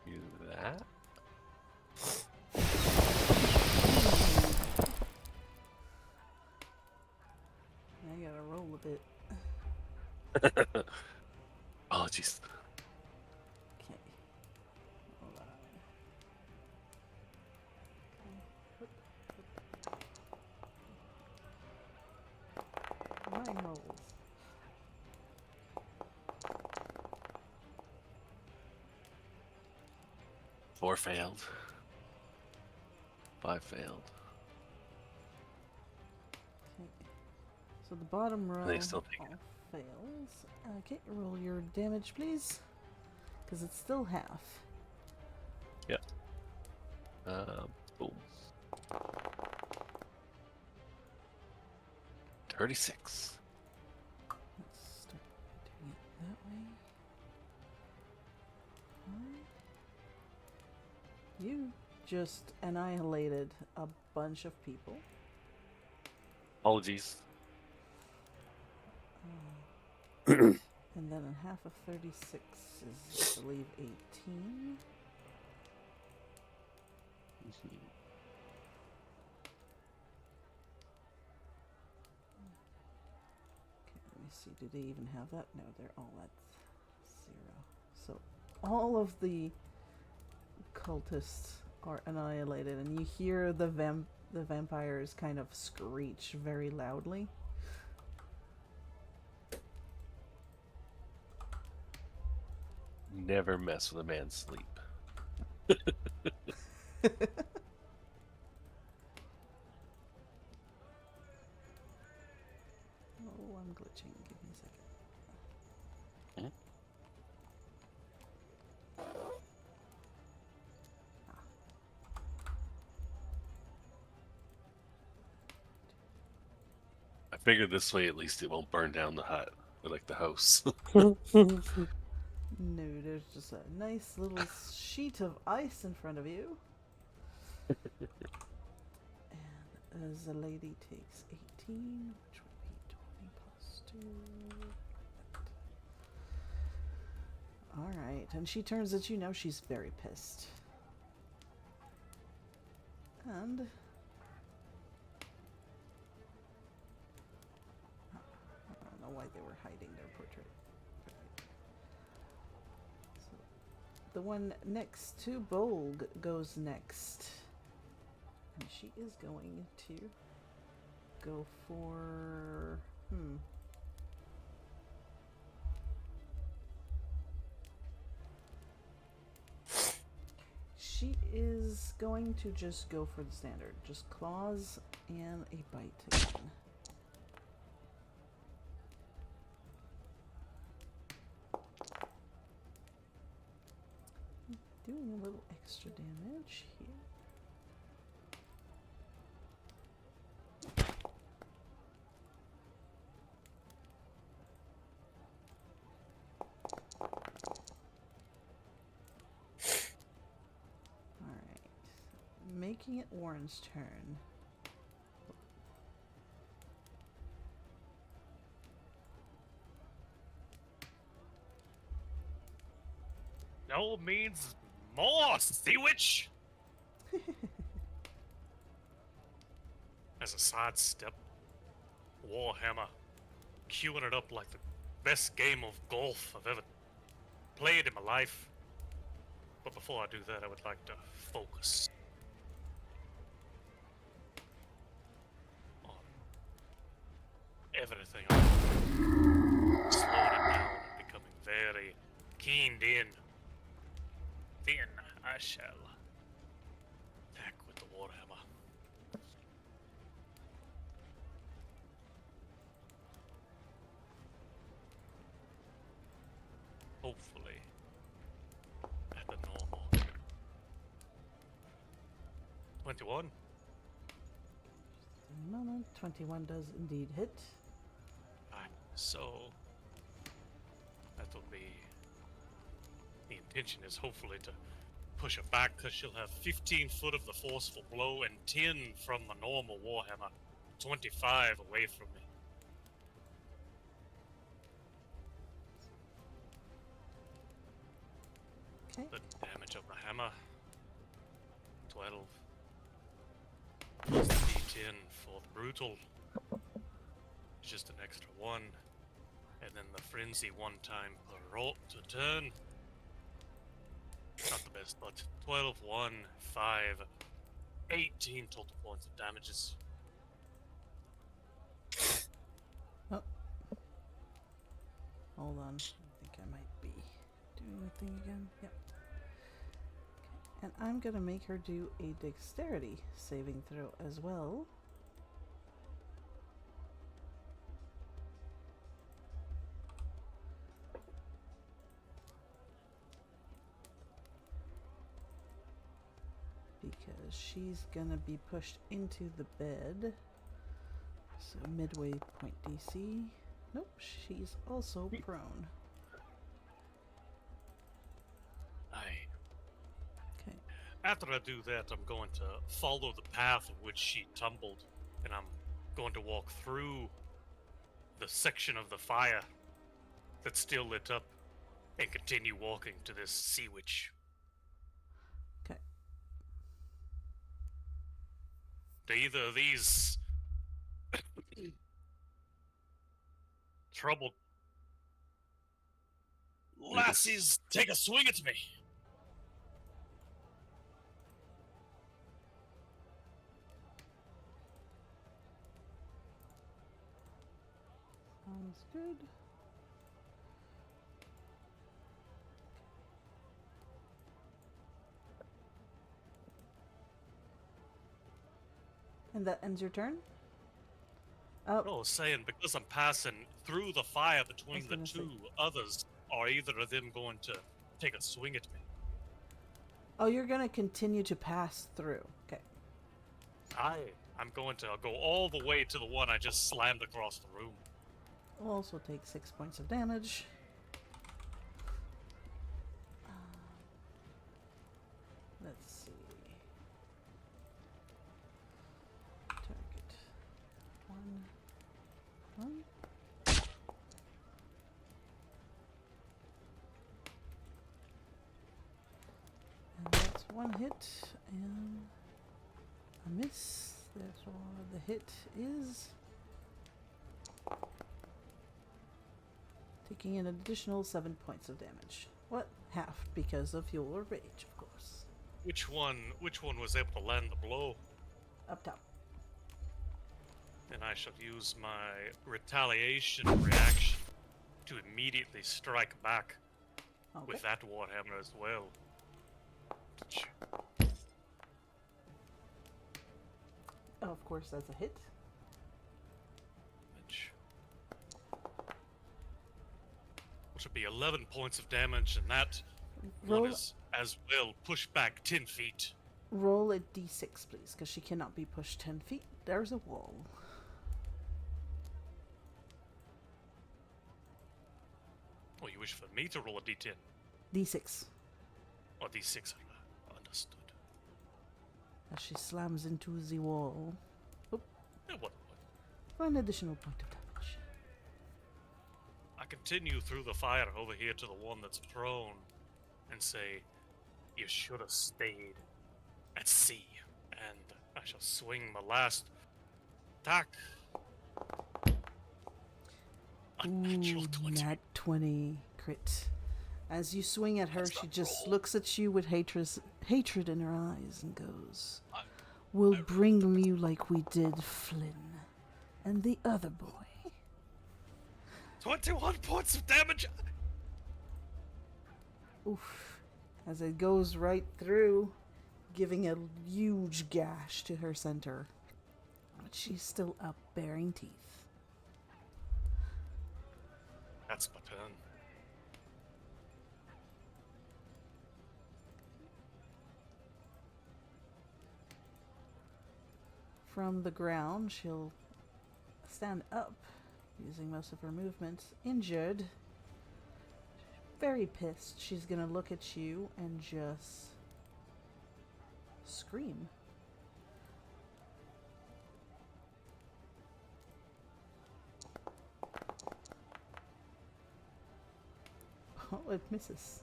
do that. I gotta roll a bit. Oh, jeez. Okay. Hold on. 9 rolls. 4 failed. 5 failed. Okay. So the bottom row They still take all fails. Okay, roll your damage, please. Because it's still half. Yeah. Boom. 36. Let's start doing it that way. You just annihilated a bunch of people. Apologies. And then a half of 36 is, I believe, 18. Okay, let me see. Do they even have that? No, they're all at 0. So all of the cultists are annihilated, and you hear the vampires kind of screech very loudly. Never mess with a man's sleep. Oh, I'm glitching. Give me a second. Mhm. I figured this way at least it won't burn down the hut or like the house. No, there's just a nice little sheet of ice in front of you. And as the lady takes 18, which would be 20 plus 2. Alright, and she turns at you now. She's very pissed. And I don't know why they were hiding their portrait. So the one next to Bolg goes next. And she is going to go for... She is going to just go for the standard. Just claws and a bite again. Doing a little extra damage here. Making it Warren's turn. No means More sea witch! As a sidestep, Warhammer, queuing it up like the best game of golf I've ever played in my life. But before I do that, I would like to focus on everything. I'm slowing it down and becoming very keened in. Then I shall attack with the Warhammer. Hopefully, at the normal 21. Moment. 21 does indeed hit. Right, so that will be the intention is hopefully to push her back because she'll have 15 foot of the forceful blow and 10 from the normal Warhammer, 25 away from me. Okay. The damage of the hammer, 12. Plus the d10 for the brutal, just an extra 1. And then the frenzy 1 time per turn. Not the best, but 12, 1, 5, 18 total points of damages. Oh. Hold on. I think I might be doing the thing again. Yep. Okay. And I'm going to make her do a dexterity saving throw as well. Because she's going to be pushed into the bed. So midway point DC. Nope, she's also prone. Aye. Okay. After I do that, I'm going to follow the path of which she tumbled, and I'm going to walk through the section of the fire that's still lit up and continue walking to this sea witch. Okay. Do either of these troubled lassies take a swing at me? Sounds good. And that ends your turn? Oh, No, saying because I'm passing through the fire between the gonna say- two others, are either of them going to take a swing at me? oh, you're gonna continue to pass through. Okay. I'm going to go all the way to the one I just slammed across the room. We'll also take 6 points of damage. Let's see. Target. 1. And that's 1 hit and a miss. Therefore, the hit is taking an additional 7 points of damage. What? Half because of your rage, of course. Which one was able to land the blow? Up top. And I shall use my retaliation reaction to immediately strike back Okay. with that warhammer as well. Oh, of course, that's a hit. Which would be 11 points of damage, and that Roll, one is as well pushed back 10 feet. roll a d6, please, because she cannot be pushed 10 feet. There's a wall. Oh, you wish for me to roll a d10? D6. Or d6, understood. As she slams into the wall Yeah, what? for an additional point of damage. I continue through the fire over here to the one that's prone and say, You should have stayed at sea. And I shall swing my last attack. Unnatural Ooh, 20. nat 20 crit. As you swing at her, That's she not just roll. looks at you with hatred in her eyes and goes, I "We'll rolled bring you like we did Flynn and the other boy." 21 points of damage. Oof. As it goes right through, giving a huge gash to her center. But she's still up, bearing teeth. That's my turn. From the ground, she'll stand up, using most of her movements, injured. Very pissed. She's gonna look at you and just scream. Oh, it misses.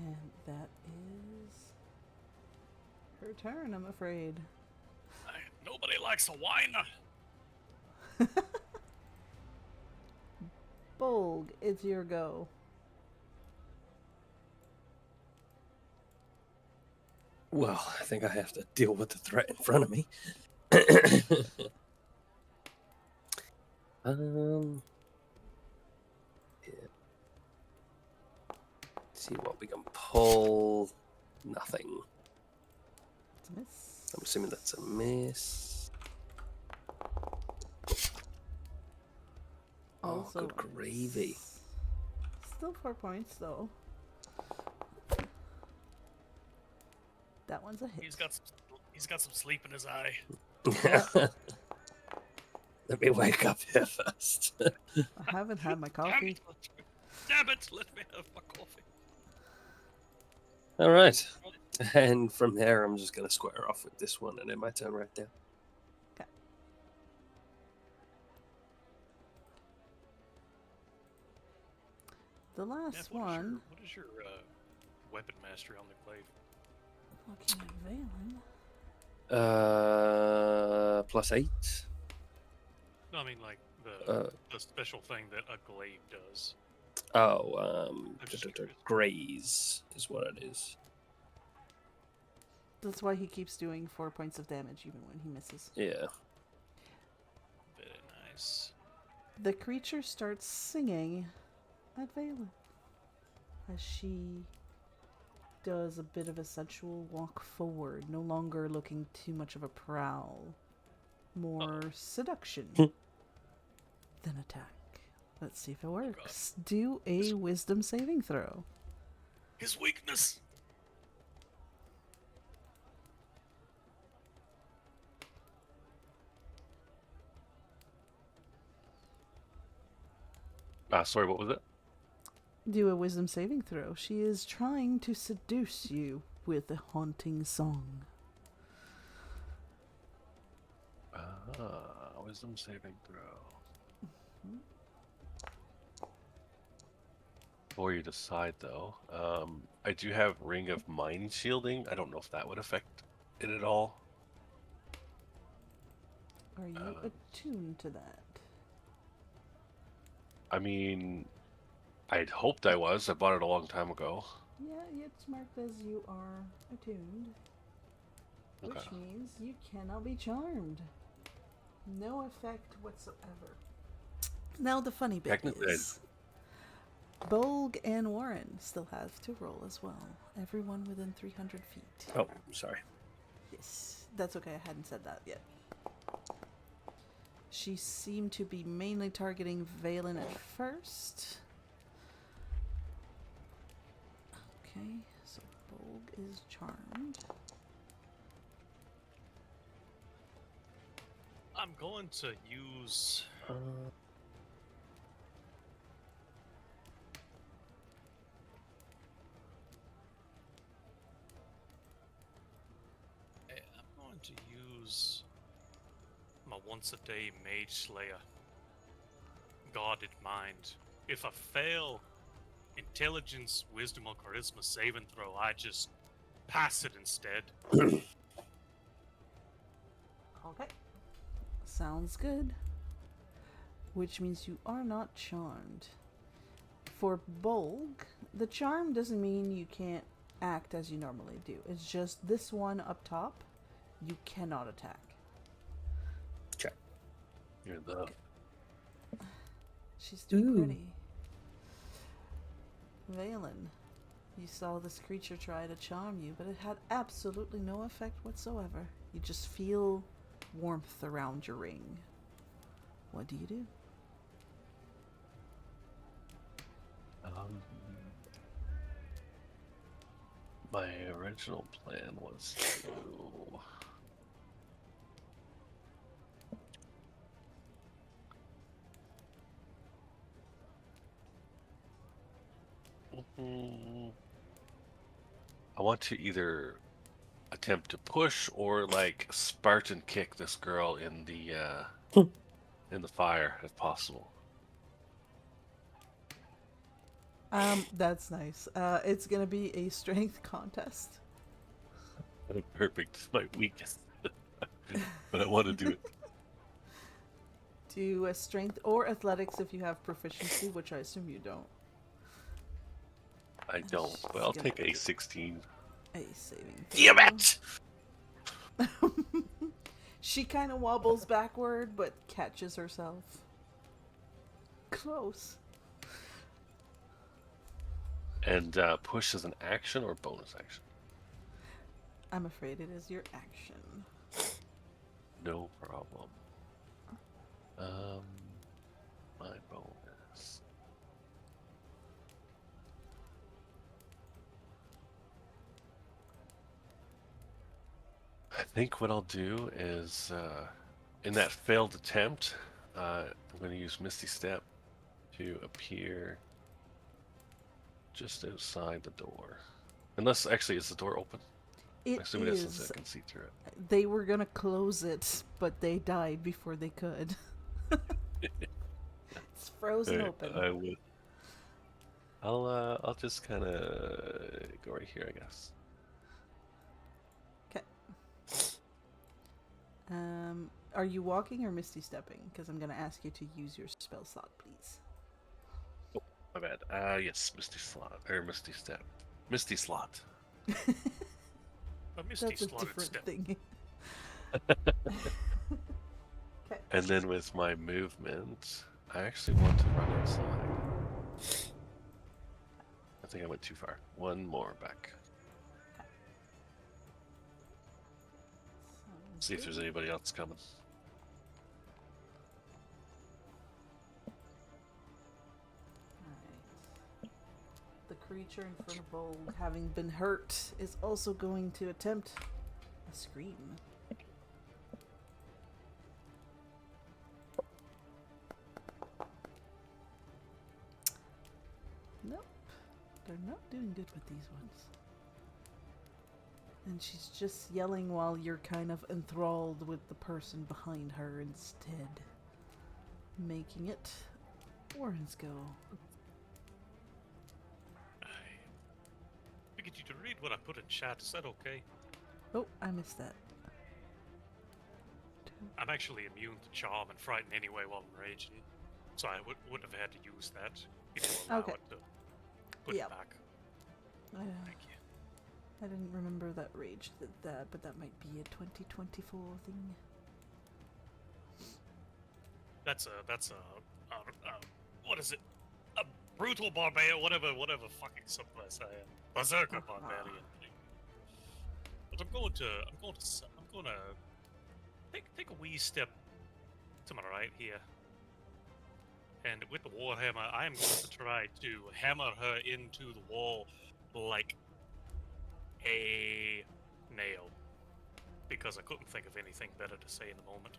And that is her turn, I'm afraid. Nobody likes a whiner. Bolg, it's your go. Well, I think I have to deal with the threat in front of me. Yeah. See what we can pull. Nothing. It's a miss. I'm assuming that's a miss. Also oh, good a miss. gravy. Still 4 points, though. That one's a hit. He's got some sleep in his eye. Let me wake up here first. I haven't had my coffee. Damn it, let me have my coffee. All right. And from there, I'm just going to square off with this one, and then my turn right there. Okay. The last Nev, one. What is your weapon mastery on the glaive? Looking at Valen. +8. No, I mean like the special thing that a glaive does. Graze is what it is. That's why he keeps doing 4 points of damage even when he misses. Yeah. Very nice. The creature starts singing at Valen as she does a bit of a sensual walk forward, no longer looking too much of a prowl. More seduction than attack. Let's see if it works. Do a wisdom saving throw. His weakness. Sorry, what was it? Do a wisdom saving throw. She is trying to seduce you with a haunting song. Wisdom saving throw. Before you decide, though, I do have Ring of Mind Shielding. I don't know if that would affect it at all. Are you attuned to that? I mean, I'd hoped I was. I bought it a long time ago. Yeah, it's marked as you are attuned. Which Okay. means you cannot be charmed. No effect whatsoever. Now the funny bit Technically, is Bolg and Warren still have to roll as well. Everyone within 300 feet. Oh, sorry. Yes, that's okay. I hadn't said that yet. She seemed to be mainly targeting Valen at first. Okay, so Bolg is charmed. I'm going to use. I'm going to use my once a day Mage Slayer. Guarded Mind. if I fail intelligence, wisdom, or charisma saving throw, I just pass it instead. Okay. Sounds good. Which means you are not charmed. For Bolg, the charm doesn't mean you can't act as you normally do. It's just this one up top, you cannot attack. Check. You're the She's too Ooh. pretty. Valen, you saw this creature try to charm you, but it had absolutely no effect whatsoever. You just feel warmth around your ring. What do you do? My original plan was to I want to either attempt to push or like Spartan kick this girl in the fire if possible. That's nice. It's gonna be a strength contest. Perfect. It's my weakest. But I want to do it. Do a strength or athletics if you have proficiency, which I assume you don't. I don't, but I'll take a 16. A saving. Damn throw. it! She kind of wobbles backward, but catches herself. Close. And push is an action or bonus action? I'm afraid it is your action. No problem. My bonus. I think what I'll do is, in that failed attempt, I'm going to use Misty Step to appear just outside the door. Unless, actually, is the door open? It I assume it is, since is. I can see through it. They were gonna close it, but they died before they could. It's frozen open. I would. I'll just kind of go right here, I guess. Okay. Are you walking or misty stepping? Because I'm gonna ask you to use your spell slot, please. Oh, my bad. Yes, Misty Slot or Misty Step, Misty Slot. A misty That's a slotted different step. thing. Okay. And then with my movement, I actually want to run outside. I think I went too far. One more back. See if there's anybody else coming. Alright. The creature in front of Bolg, having been hurt, is also going to attempt a scream. Nope. They're not doing good with these ones. And she's just yelling while you're kind of enthralled with the person behind her instead. Making it Warren's go. I figured you to read what I put in chat. Is that okay? Oh, I missed that. I'm actually immune to charm and frighten anyway while I'm raging, so I wouldn't have had to use that if you allow Okay. it to put Yep. it back. Thank you. I didn't remember that Rage did that, but that might be a 2024 thing. That's a what is it? A brutal barbarian, whatever fucking subclass I am. Berserker barbarian. But I'm going to take a wee step to my right here. And with the warhammer, I am going to try to hammer her into the wall like a nail. Because I couldn't think of anything better to say in the moment.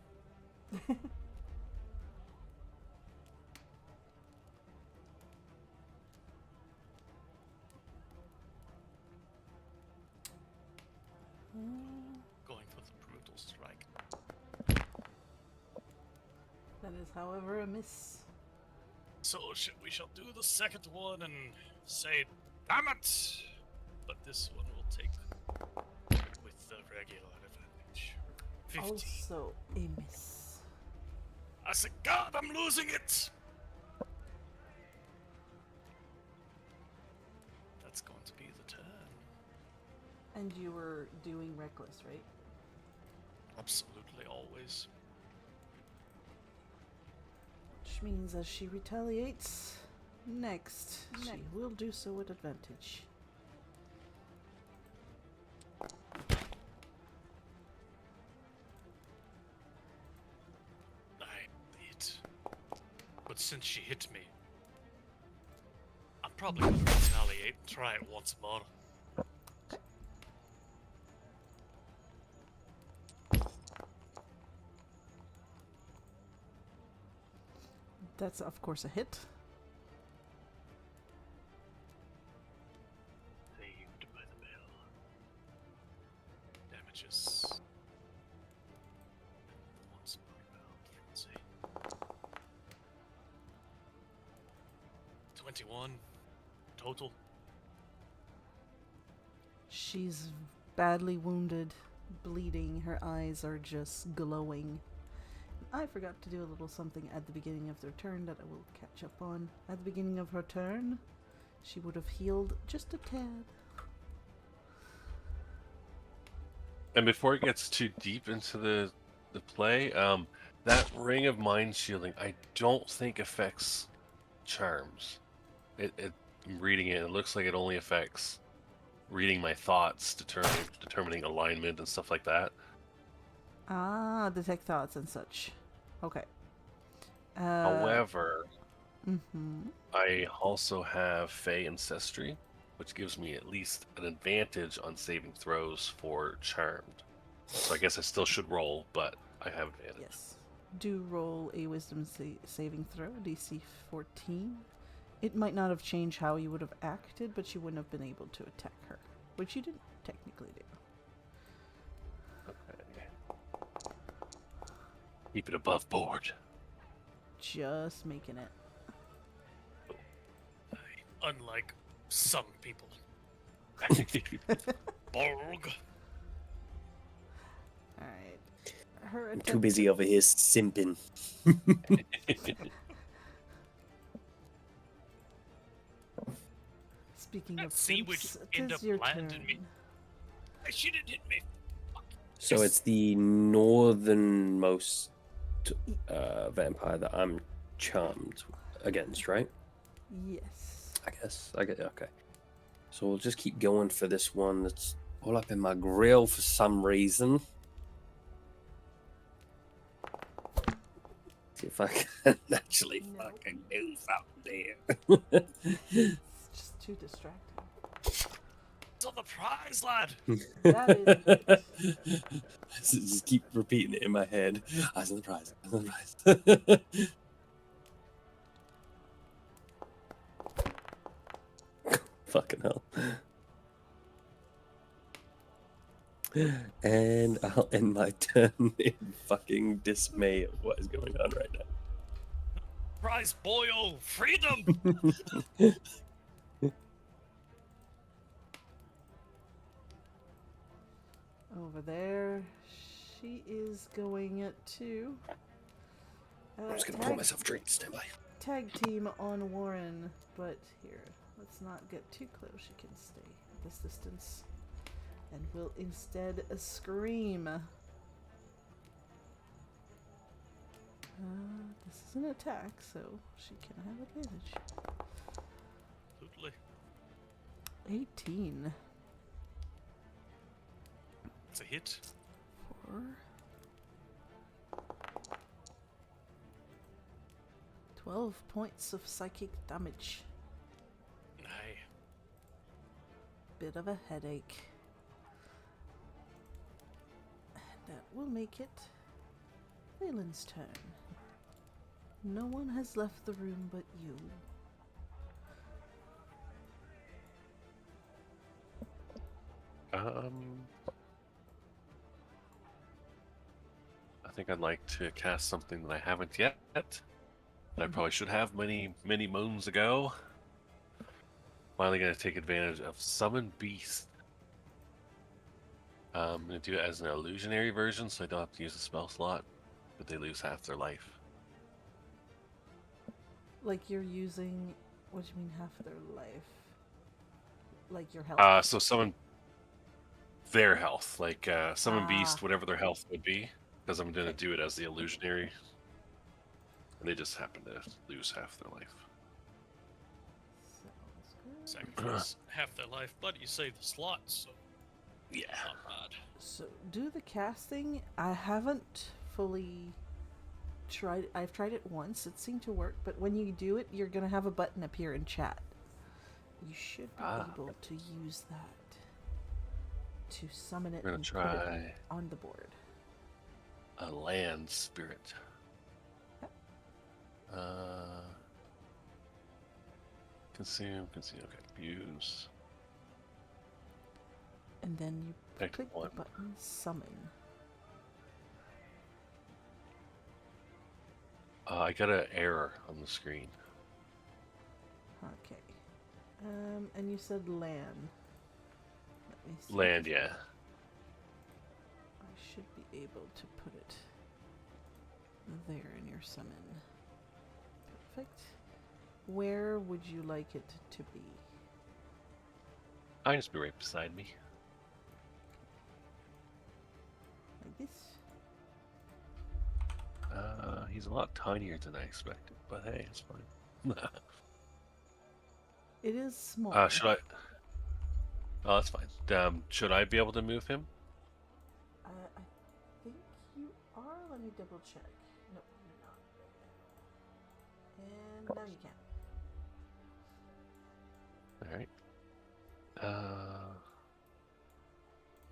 Going for the brutal strike. That is, however, a miss. So we shall do the second one and say, damn it! But this one will take with the regular advantage. 15. Also a miss. I said, God, I'm losing it! That's going to be the turn. And you were doing reckless, right? Absolutely, always. Which means as she retaliates, next, she will do so at advantage. I hit. But since she hit me, I'm probably going to retaliate and try it once more. That's, of course, a hit. Saved by the bell. Damages. Once more round, let's see. 21 total. She's badly wounded, bleeding. Her eyes are just glowing. I forgot to do a little something at the beginning of their turn that I will catch up on. At the beginning of her turn, she would have healed just a tad. And before it gets too deep into the play, that ring of mind shielding, I don't think affects charms. I'm reading it. It looks like it only affects reading my thoughts, determining alignment and stuff like that. Ah, detect thoughts and such. Okay. However, Mm-hmm. I also have Fey Ancestry, which gives me at least an advantage on saving throws for Charmed. So I guess I still should roll, but I have advantage. Yes. Do roll a wisdom saving throw, DC 14. It might not have changed how you would have acted, but you wouldn't have been able to attack her, which you didn't technically do. Okay. Keep it above board. Just making it. Unlike some people. Borg. Alright. Her I'm attempt too busy over here simping. Speaking That of sea witch simps, end it up is your landing turn. me. She didn't hit me. So it's the northernmost vampire that I'm charmed against, right? Yes. I guess. Okay. So we'll just keep going for this one that's all up in my grill for some reason. See if I can actually No. fucking do something there. It's just too distracting. It's on the prize, lad. That is a hit. Just keep repeating it in my head. Eyes on the prize. Eyes on the prize. Fucking hell. And I'll end my turn in fucking dismay of what is going on right now. Prize boil. Freedom. Over there, she is going to I'm just gonna pour myself a drink. Stand by. tag team on Warren, but here, let's not get too close. She can stay at this distance, and will instead scream. This is an attack, so she can have advantage. Absolutely. 18 It's a hit. for 12 points of psychic damage. Aye. Bit of a headache. And that will make it Phelan's turn. No one has left the room but you. I think I'd like to cast something that I haven't yet. that I probably should have many moons ago. Finally gonna take advantage of Summon Beast. I'm gonna do it as an illusionary version, so I don't have to use a spell slot, but they lose half their life. Like you're using, what do you mean half their life? Like your health? So summon their health, like Summon Ah. Beast, whatever their health would be, because I'm gonna Okay. do it as the illusionary, and they just happen to lose half their life. Sounds good. Sacrifice half their life, but you save the slots, so Yeah. not bad. So do the casting. I haven't fully tried. I've tried it once. It seemed to work, but when you do it, you're gonna have a button appear in chat. You should be able to use that to summon it We're gonna and put it try on the board. a land spirit. Yep. Consume. Okay, use. And then you Pick click one. the button summon. I got an error on the screen. Okay. And you said land. Let me see. Land, yeah. I should be able to put it there in your summon. Perfect. Where would you like it to be? I just be right beside me. Like this? He's a lot tinier than I expected, but hey, it's fine. It is small. Should I? Oh, that's fine. Should I be able to move him? I think you are. Let me double check. No, you're not. And now you can. All right.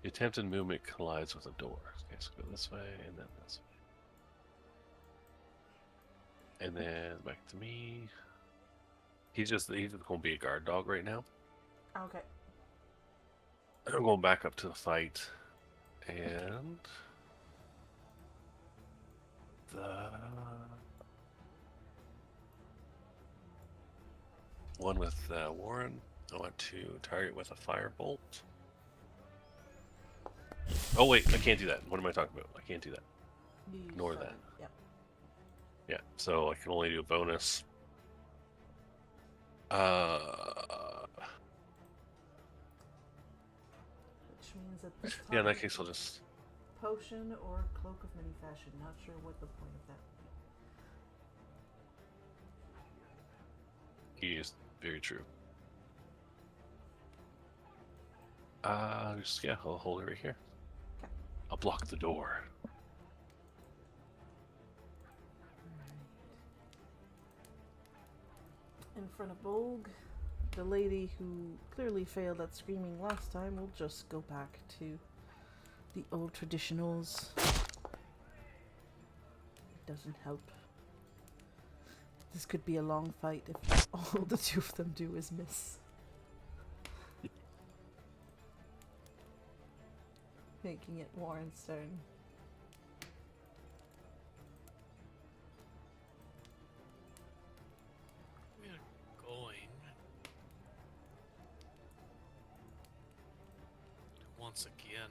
The attempted movement collides with a door. Okay, so go this way and then this way, and then back to me. He's just going to be a guard dog right now. Okay. I'm going back up to the fight, and the one with Warren, I want to target with a firebolt. Oh wait, I can't do that. What am I talking about? I can't do that. Ignore that. Yep. Yeah, so I can only do a bonus. Which means at this time, Yeah, in that case, I'll just. potion or cloak of many fashion. Not sure what the point of that would be. He is very true. Yeah, I'll hold it right here. Okay. I'll block the door. In front of Bolg, the lady who clearly failed at screaming last time will just go back to the old traditionals. It doesn't help. This could be a long fight if all the two of them do is miss. Making it Warren's turn. We're going to once again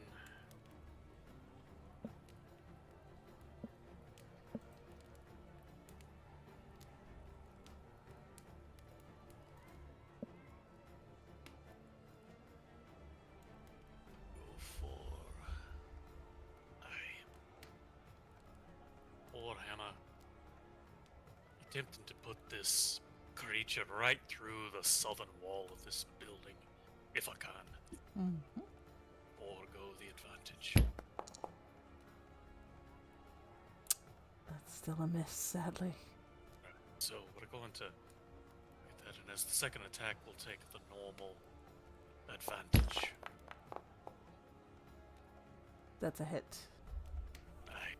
go for a Warhammer, attempting to put this creature right through the southern wall of this building, if I can, Mm-hmm. forego the advantage. That's still a miss, sadly. So we're going to get that, and as the second attack, we'll take the normal advantage. That's a hit. Aye.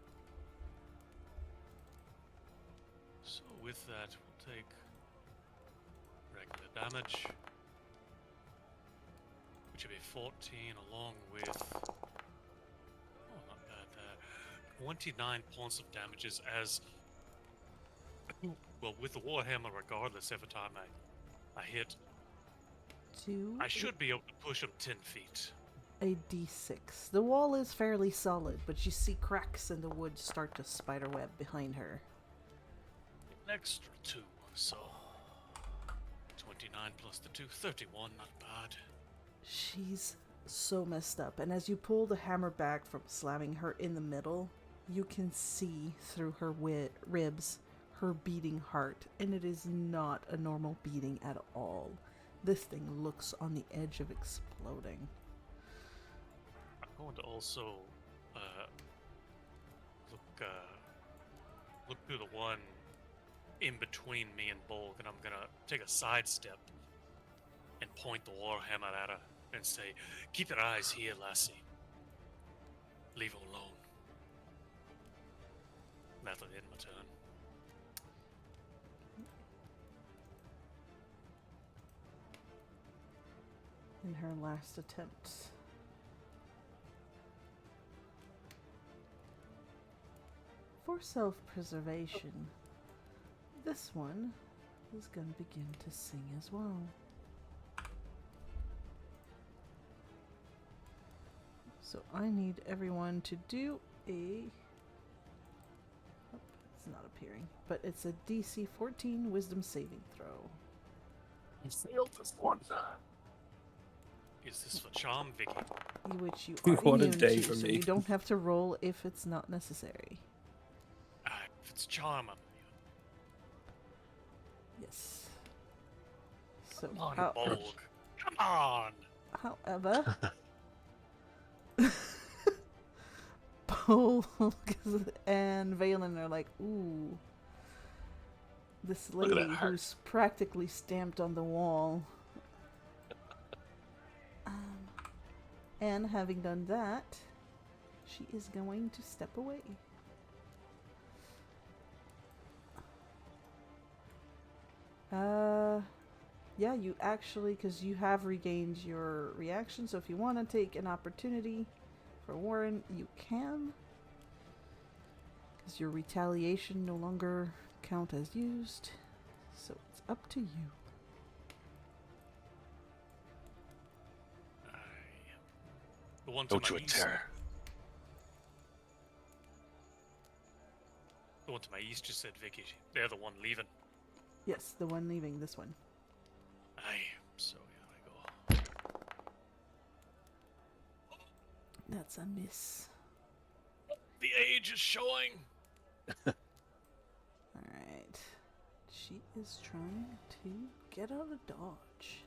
So with that, we'll take regular damage, which will be 14, along with not bad there, 29 points of damages as Well, with the warhammer, regardless, every time I hit, I should be able to push him 10 feet. a d6. The wall is fairly solid, but you see cracks in the wood start to spiderweb behind her. An extra 2, so 29 plus the 2, 31, not bad. She's so messed up, and as you pull the hammer back from slamming her in the middle, you can see through her ribs her beating heart, and it is not a normal beating at all. This thing looks on the edge of exploding. I'm going to also look through the one in between me and Bolg, and I'm gonna take a sidestep and point the warhammer at her and say, "Keep your eyes here, lassie. Leave her alone." That'll end my turn. In her last attempt. For self-preservation, this one is going to begin to sing as well. So I need everyone to do a... Oh, it's not appearing, but it's a DC 14 Wisdom saving throw. I failed this one. Is this for charm, Vicky? Which you are What a immune day to, for so me. you don't have to roll if it's not necessary. If it's charm, I'm Yes. So, immune. Come on, Bolg. Come on! however, Bolg and Valen are like, ooh, this Look at lady that heart. who's practically stamped on the wall. And having done that, she is going to step away. Yeah, you actually, because you have regained your reaction, so if you want to take an opportunity for Warren, you can. Because your retaliation no longer count as used. So it's up to you. The one to Don't my you east. terror. The one to my east just said Vicky. They're the one leaving. Yes, the one leaving this one. Aye. So here I go. That's a miss. The age is showing. Alright. She is trying to get out of dodge.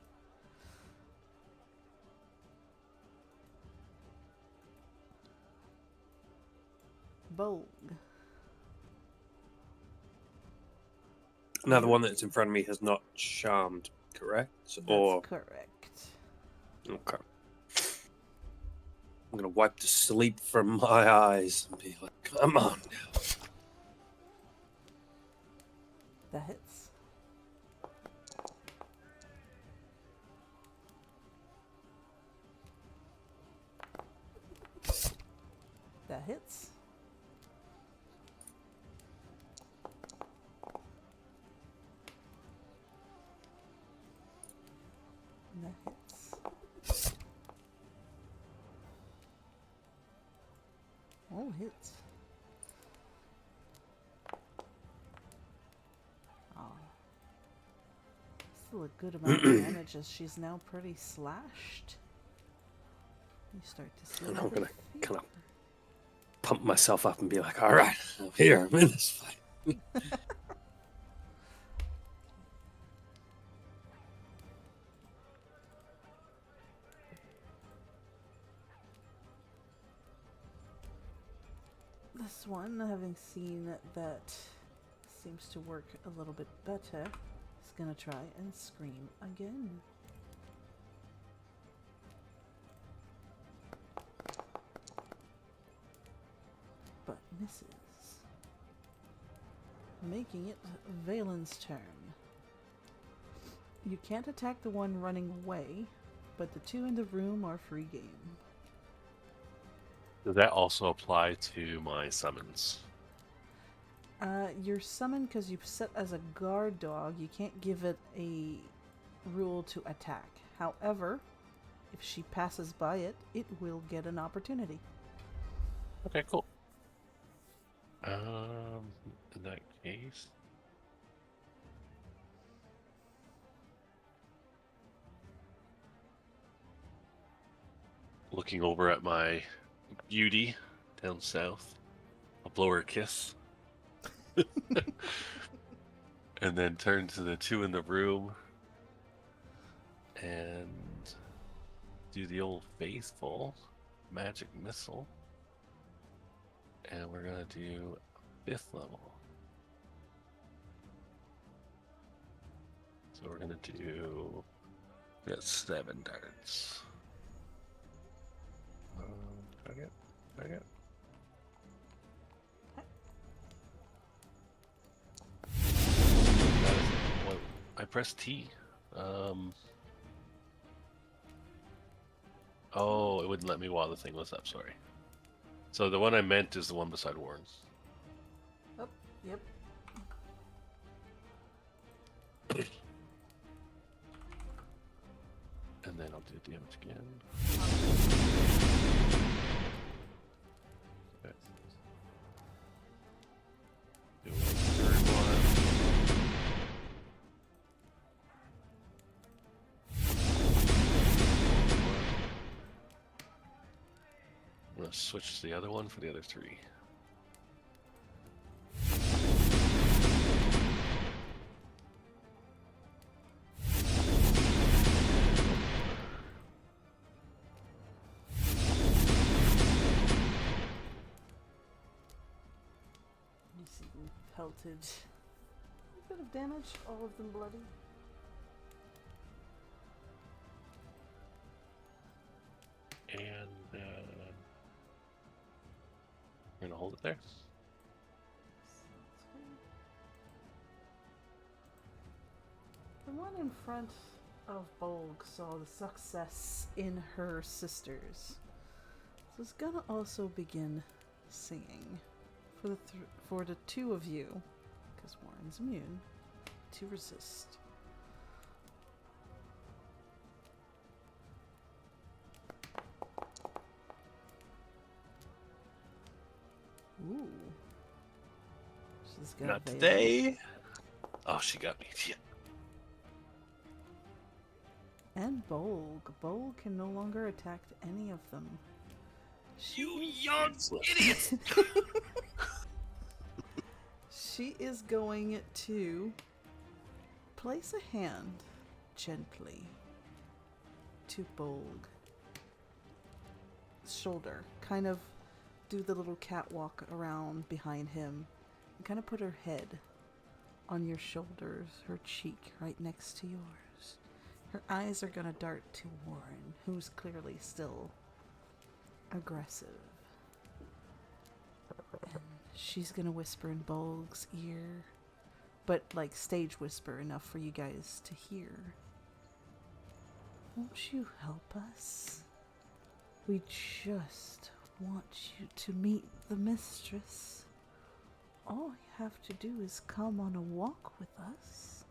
Bolg. Now the one that's in front of me has not charmed, correct? That's Or correct. okay. I'm gonna wipe the sleep from my eyes and be like, "Come on now." That hits. That hits. That hits. All hits. Still a good amount of damage as she's now pretty slashed. You start to see. And I'm her gonna feet. kind of pump myself up and be like, "All right, I'm here. I'm in this fight." This one, having seen that seems to work a little bit better, is gonna try and scream again. But misses. Making it Valen's turn. You can't attack the one running away, but the two in the room are free game. Does that also apply to my summons? You're summoned because you've set as a guard dog. You can't give it a rule to attack. However, if she passes by it, it will get an opportunity. Okay, cool. In that case, looking over at my beauty down south, I'll blow her a kiss, and then turn to the two in the room and do the old faithful magic missile. And we're gonna do 5th level. So we're gonna do, we got 7 darts. Target. What? I pressed T. Oh, it wouldn't let me while the thing was up, sorry. So the one I meant is the one beside Warren's. Oh, yep. And then I'll do damage again. Okay. Do a third one. I'm gonna switch to the other one for the other 3. You see them pelted. A bit of damage, all of them bloody. And we're gonna hold it there. The one in front of Bolg saw the success in her sisters. So it's gonna also begin singing. For the two of you, because Warren's immune, to resist. Ooh. She's got Not Veil. today. Oh, she got me. Yeah. And Bolg. Bolg can no longer attack any of them. You young idiot! She is going to place a hand gently to Bolg's shoulder. Kind of do the little catwalk around behind him. And kind of put her head on your shoulders, her cheek right next to yours. Her eyes are going to dart to Warren, who's clearly still aggressive. And she's gonna whisper in Bolg's ear, but like stage whisper enough for you guys to hear. Won't you help us? We just want you to meet the mistress. All you have to do is come on a walk with us.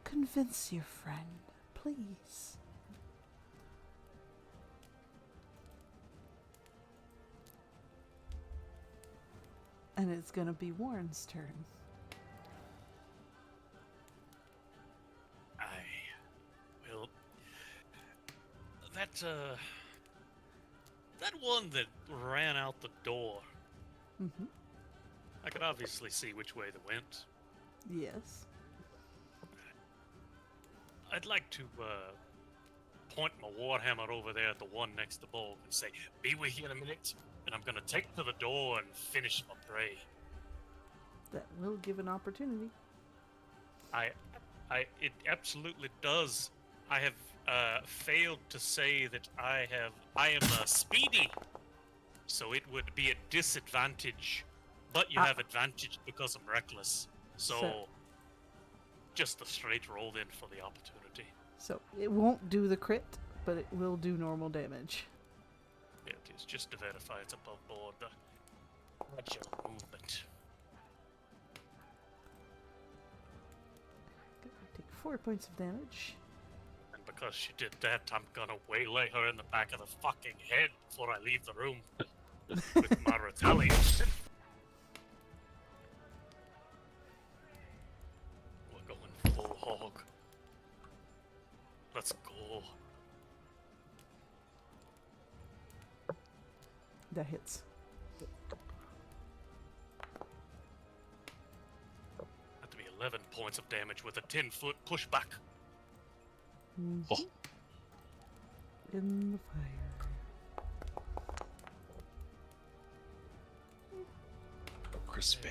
Convince your friend, please. And it's gonna be Warren's turn. Well, that one that ran out the door, Mm-hmm. I could obviously see which way they went. Yes. I'd like to point my warhammer over there at the one next to Bolg and say, "Be with you in a minute," and I'm gonna take to the door and finish my prey. That will give an opportunity. It absolutely does. I have failed to say that I am speedy, so it would be a disadvantage. But you have advantage because I'm reckless. So just a straight roll in for the opportunity. So it won't do the crit, but it will do normal damage. It is just to verify it's above board. The agile movement. 4 points of damage. And because she did that, I'm gonna waylay her in the back of the fucking head before I leave the room with my retaliation. We're going full hog. Let's go. That hits. Have to be 11 points of damage with a 10-foot pushback. Oh. In the fire. Crispy.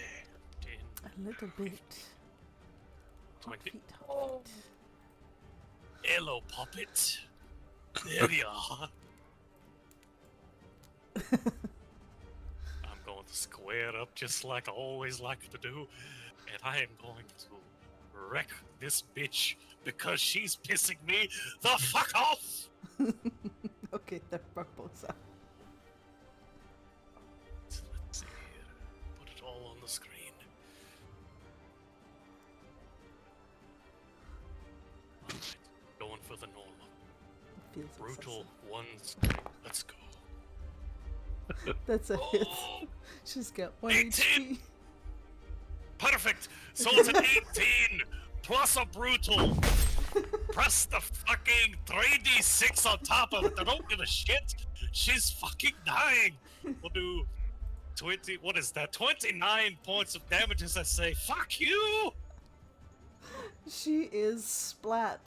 10, A little bit. 20. Hot feet, hot feet. Hello, puppet. There you are. I'm going to square up just like I always like to do, and I am going to wreck this bitch because she's pissing me the fuck off! Okay, they're both out. Let's see here. Put it all on the screen. Alright, going for the normal. Feels Brutal ones. Let's go. excessive. That's a hit. Oh, She's got 1 18. HP. perfect! So it's an 18 plus a brutal. Press the fucking 3d6 on top of it. I don't give a shit. She's fucking dying. We'll do 20. What is that? 29 points of damage as I say, fuck you! She is splat.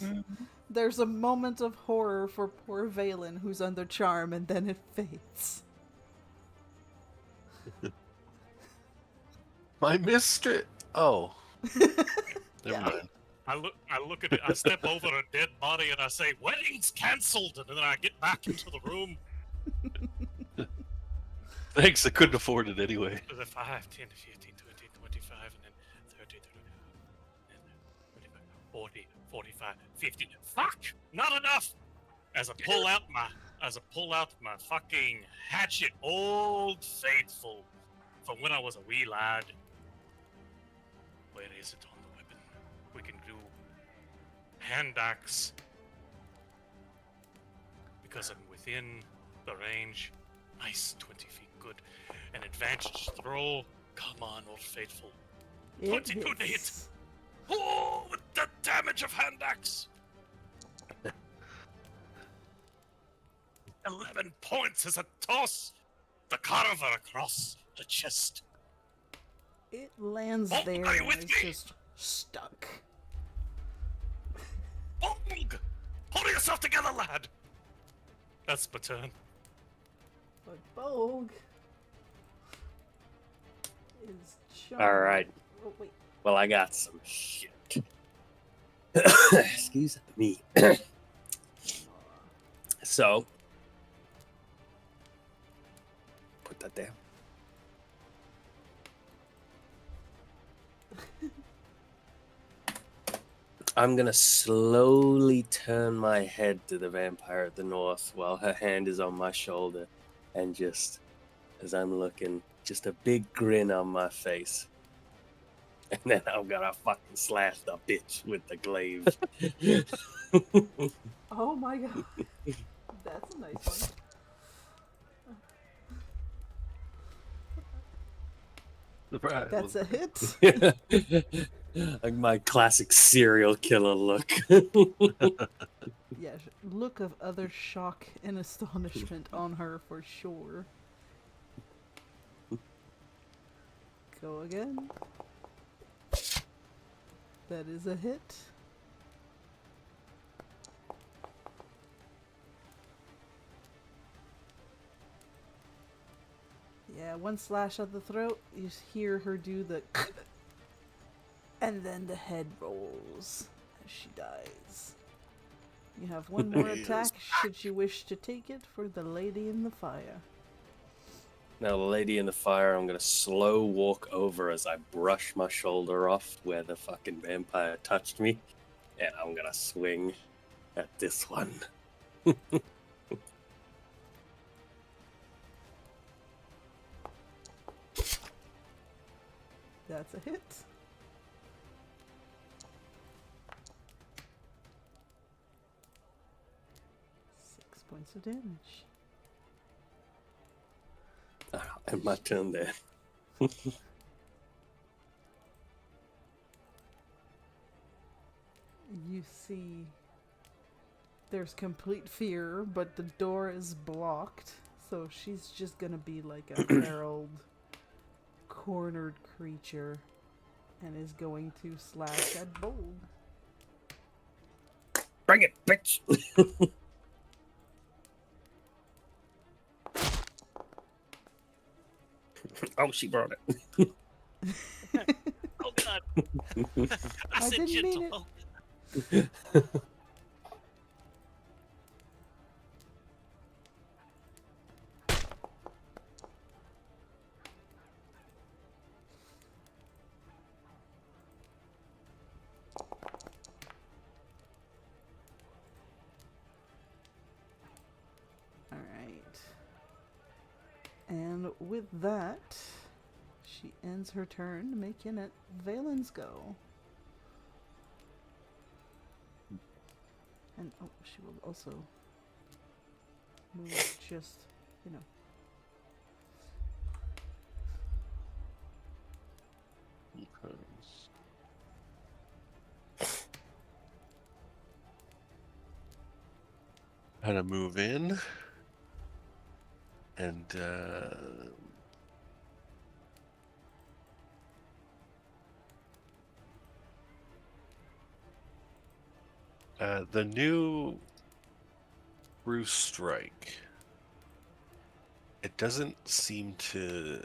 There's a moment of horror for poor Valen, who's under charm, and then it fades. My mistress. Oh. Never Yeah. mind. I look at it, I step over a dead body and I say, wedding's cancelled! And then I get back into the room. Thanks, I couldn't afford it anyway. The 5, 10, 15, 20, 25, and then 30, 30, and then 35, 40, 45, 50. Fuck! Not enough! As I pull out my fucking hatchet, Old Faithful, from when I was a wee lad. Where is it on the weapon? We can do hand axe. Because I'm within the range. Nice, 20 feet, good. An advantage throw. Come on, Old Faithful. It 22 to hit. hits. Oh, with the damage of hand axe. 11 points as a toss. The carver across the chest. It lands Oh, there are you and with is me? just stuck. Bong! Hold yourself together, lad. That's my turn. But Bogue is charmed. All right. Oh, wait. Well, I got some shit. Excuse me. So, put that down. I'm gonna slowly turn my head to the vampire at the north while her hand is on my shoulder, and just as I'm looking, just a big grin on my face. And then I'm gonna fucking slash the bitch with the glaive. Oh my god. That's a nice one. Surprise. That's a hit. Like my classic serial killer look. Yeah, look of utter shock and astonishment on her for sure. Go again. That is a hit. Yeah, one slash at the throat. You hear her do the and then the head rolls as she dies. You have one more attack should you wish to take it for the lady in the fire. Now, the lady in the fire, I'm gonna slow walk over as I brush my shoulder off where the fucking vampire touched me, and I'm gonna swing at this one. That's a hit. points of damage. And my turn there. You see there's complete fear, but the door is blocked, so she's just gonna be like a barreled, cornered creature and is going to slash at Bold. Bring it, bitch! Oh, she brought it. Oh god! I said didn't mean gentle. it. Oh, Alright. And with that, she ends her turn, making it Valen's go. And oh, she will also move just, you know. Kind of move in. And the new Bruce Strike. It doesn't seem to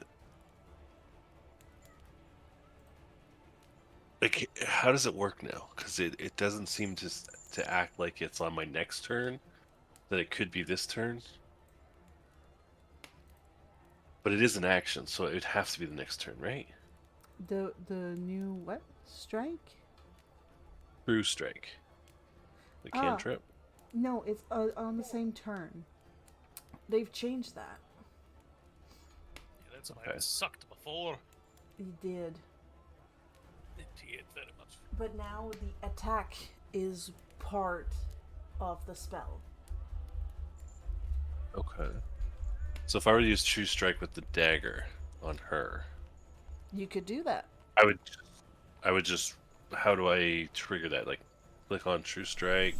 like. How does it work now? Because it doesn't seem to act like it's on my next turn. That it could be this turn. But it is an action, so it would have to be the next turn, right? The new what? Strike? Bruce Strike. The Ah. cantrip. No, it's on the same turn. They've changed that. yeah, that's why Okay. it sucked before. He did. It did very much. But now the attack is part of the spell. Okay. So if I were to use True Strike with the dagger on her, You could do that. I would just. How do I trigger that? Like, click on True Strike,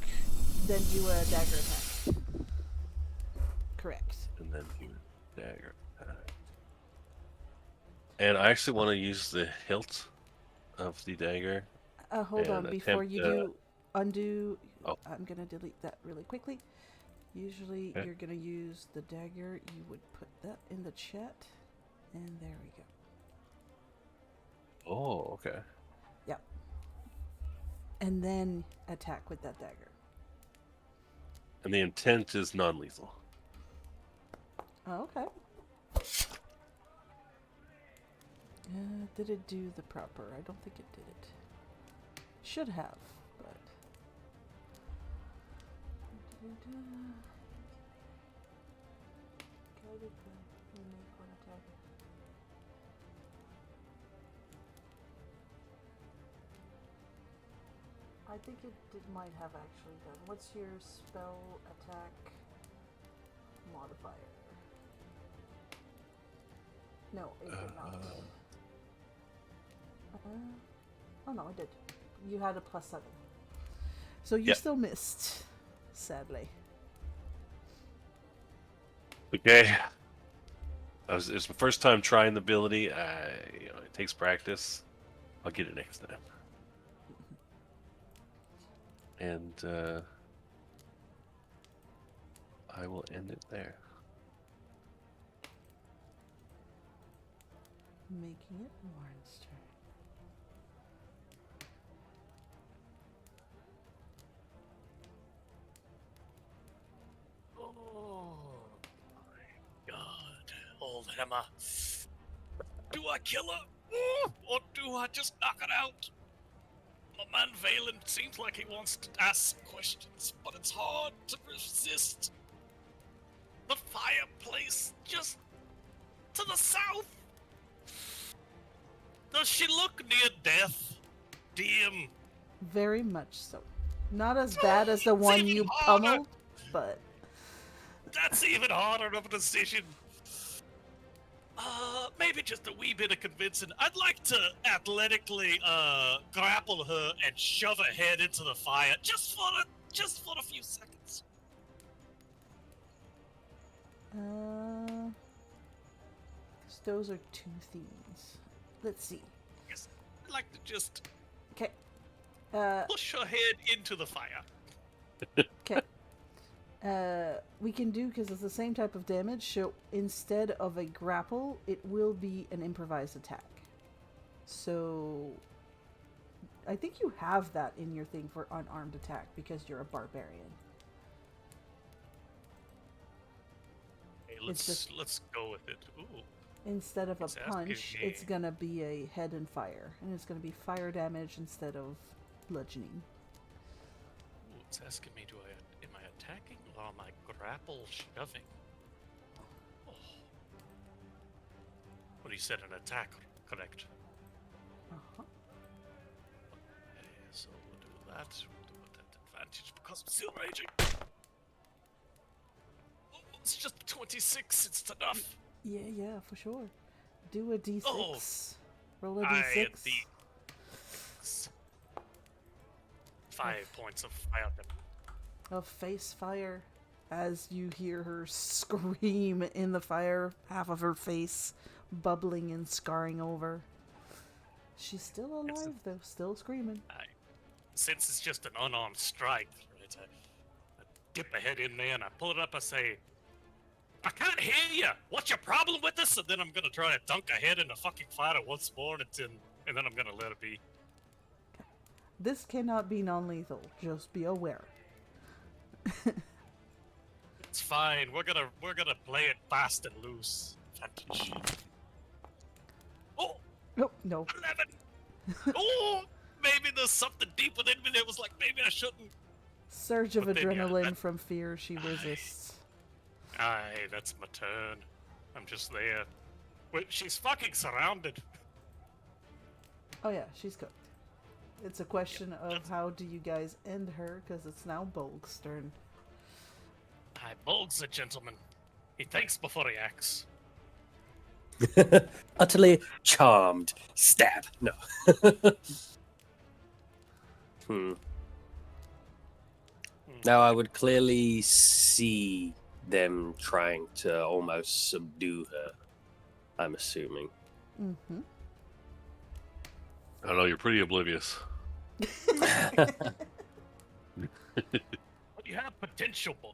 Then do a dagger attack. Correct. and then do dagger. And I actually want to use the hilt of the dagger. Hold on, And before attempt, you do undo, oh. I'm gonna delete that really quickly. Usually Okay. you're gonna use the dagger. You would put that in the chat, and there we go. Oh, okay. Yep. And then attack with that dagger. And the intent is non-lethal. Oh, okay. Did it do the proper? I don't think it did it. Should have, but. Guided the unique one attack. I think it might have actually done. What's your spell attack modifier? No, it did not. Oh no, it did. You had a +7. So you Yep. still missed, sadly. Okay. It's my first time trying the ability. It takes practice. I'll get it next time. And I will end it there. Making it Warren's turn. Oh my god, old Emma. Do I kill her? Or do I just knock it out? My man Valen seems like he wants to ask questions, but it's hard to resist. The fireplace just to the south. Does she look near death? DM. Very much so. Not as bad as the one even you harder. pummeled, but That's even harder of a decision. Maybe just a wee bit of convincing. I'd like to athletically grapple her and shove her head into the fire just for a few seconds. Those are two themes. Let's see. Yes, I'd like to just Okay. push her head into the fire. Okay. We can do, because it's the same type of damage, so instead of a grapple, it will be an improvised attack. So, I think you have that in your thing for unarmed attack, because you're a barbarian. Hey, It's let's go with it. Ooh. Instead of a It's asking punch, me- it's gonna be a head and fire. And it's gonna be fire damage instead of bludgeoning. Ooh, it's asking me, am I attacking or am I grapple shoving? Oh. Well, you said an attack, correct? Uh-huh. Okay, so we'll do that. We'll do it at advantage because I'm still raging. Oh, it's just 26. It's enough. Yeah, for sure. Do a d6. Oh. Roll a I d6. D6. 5 points of fire damage. Of face fire. As you hear her scream in the fire, half of her face bubbling and scarring over. She's still alive, though, still screaming. Since it's just an unarmed strike, right, I dip my head in there and I pull it up. I say, I can't hear you. What's your problem with this? And then I'm gonna try to dunk a head in the fucking fire once more, and then I'm gonna let it be. This cannot be non-lethal. Just be aware. It's fine. We're gonna play it fast and loose. Advantage. Oh, Oh, no. 11. Oh, maybe there's something deep within me that was like, maybe I shouldn't. Surge of But then, yeah, adrenaline that- from fear, she resists. Aye, that's my turn. I'm just there. Wait, she's fucking surrounded. Oh yeah, she's cooked. It's a question of how do you guys end her, because it's now Bolg's turn. Aye, Bolg's a gentleman. He thinks before he acts. Utterly charmed. Stab. No. Now I would clearly see them trying to almost subdue her. I'm assuming. Mm-hmm. I don't know, you're pretty oblivious. But you have potential, boy.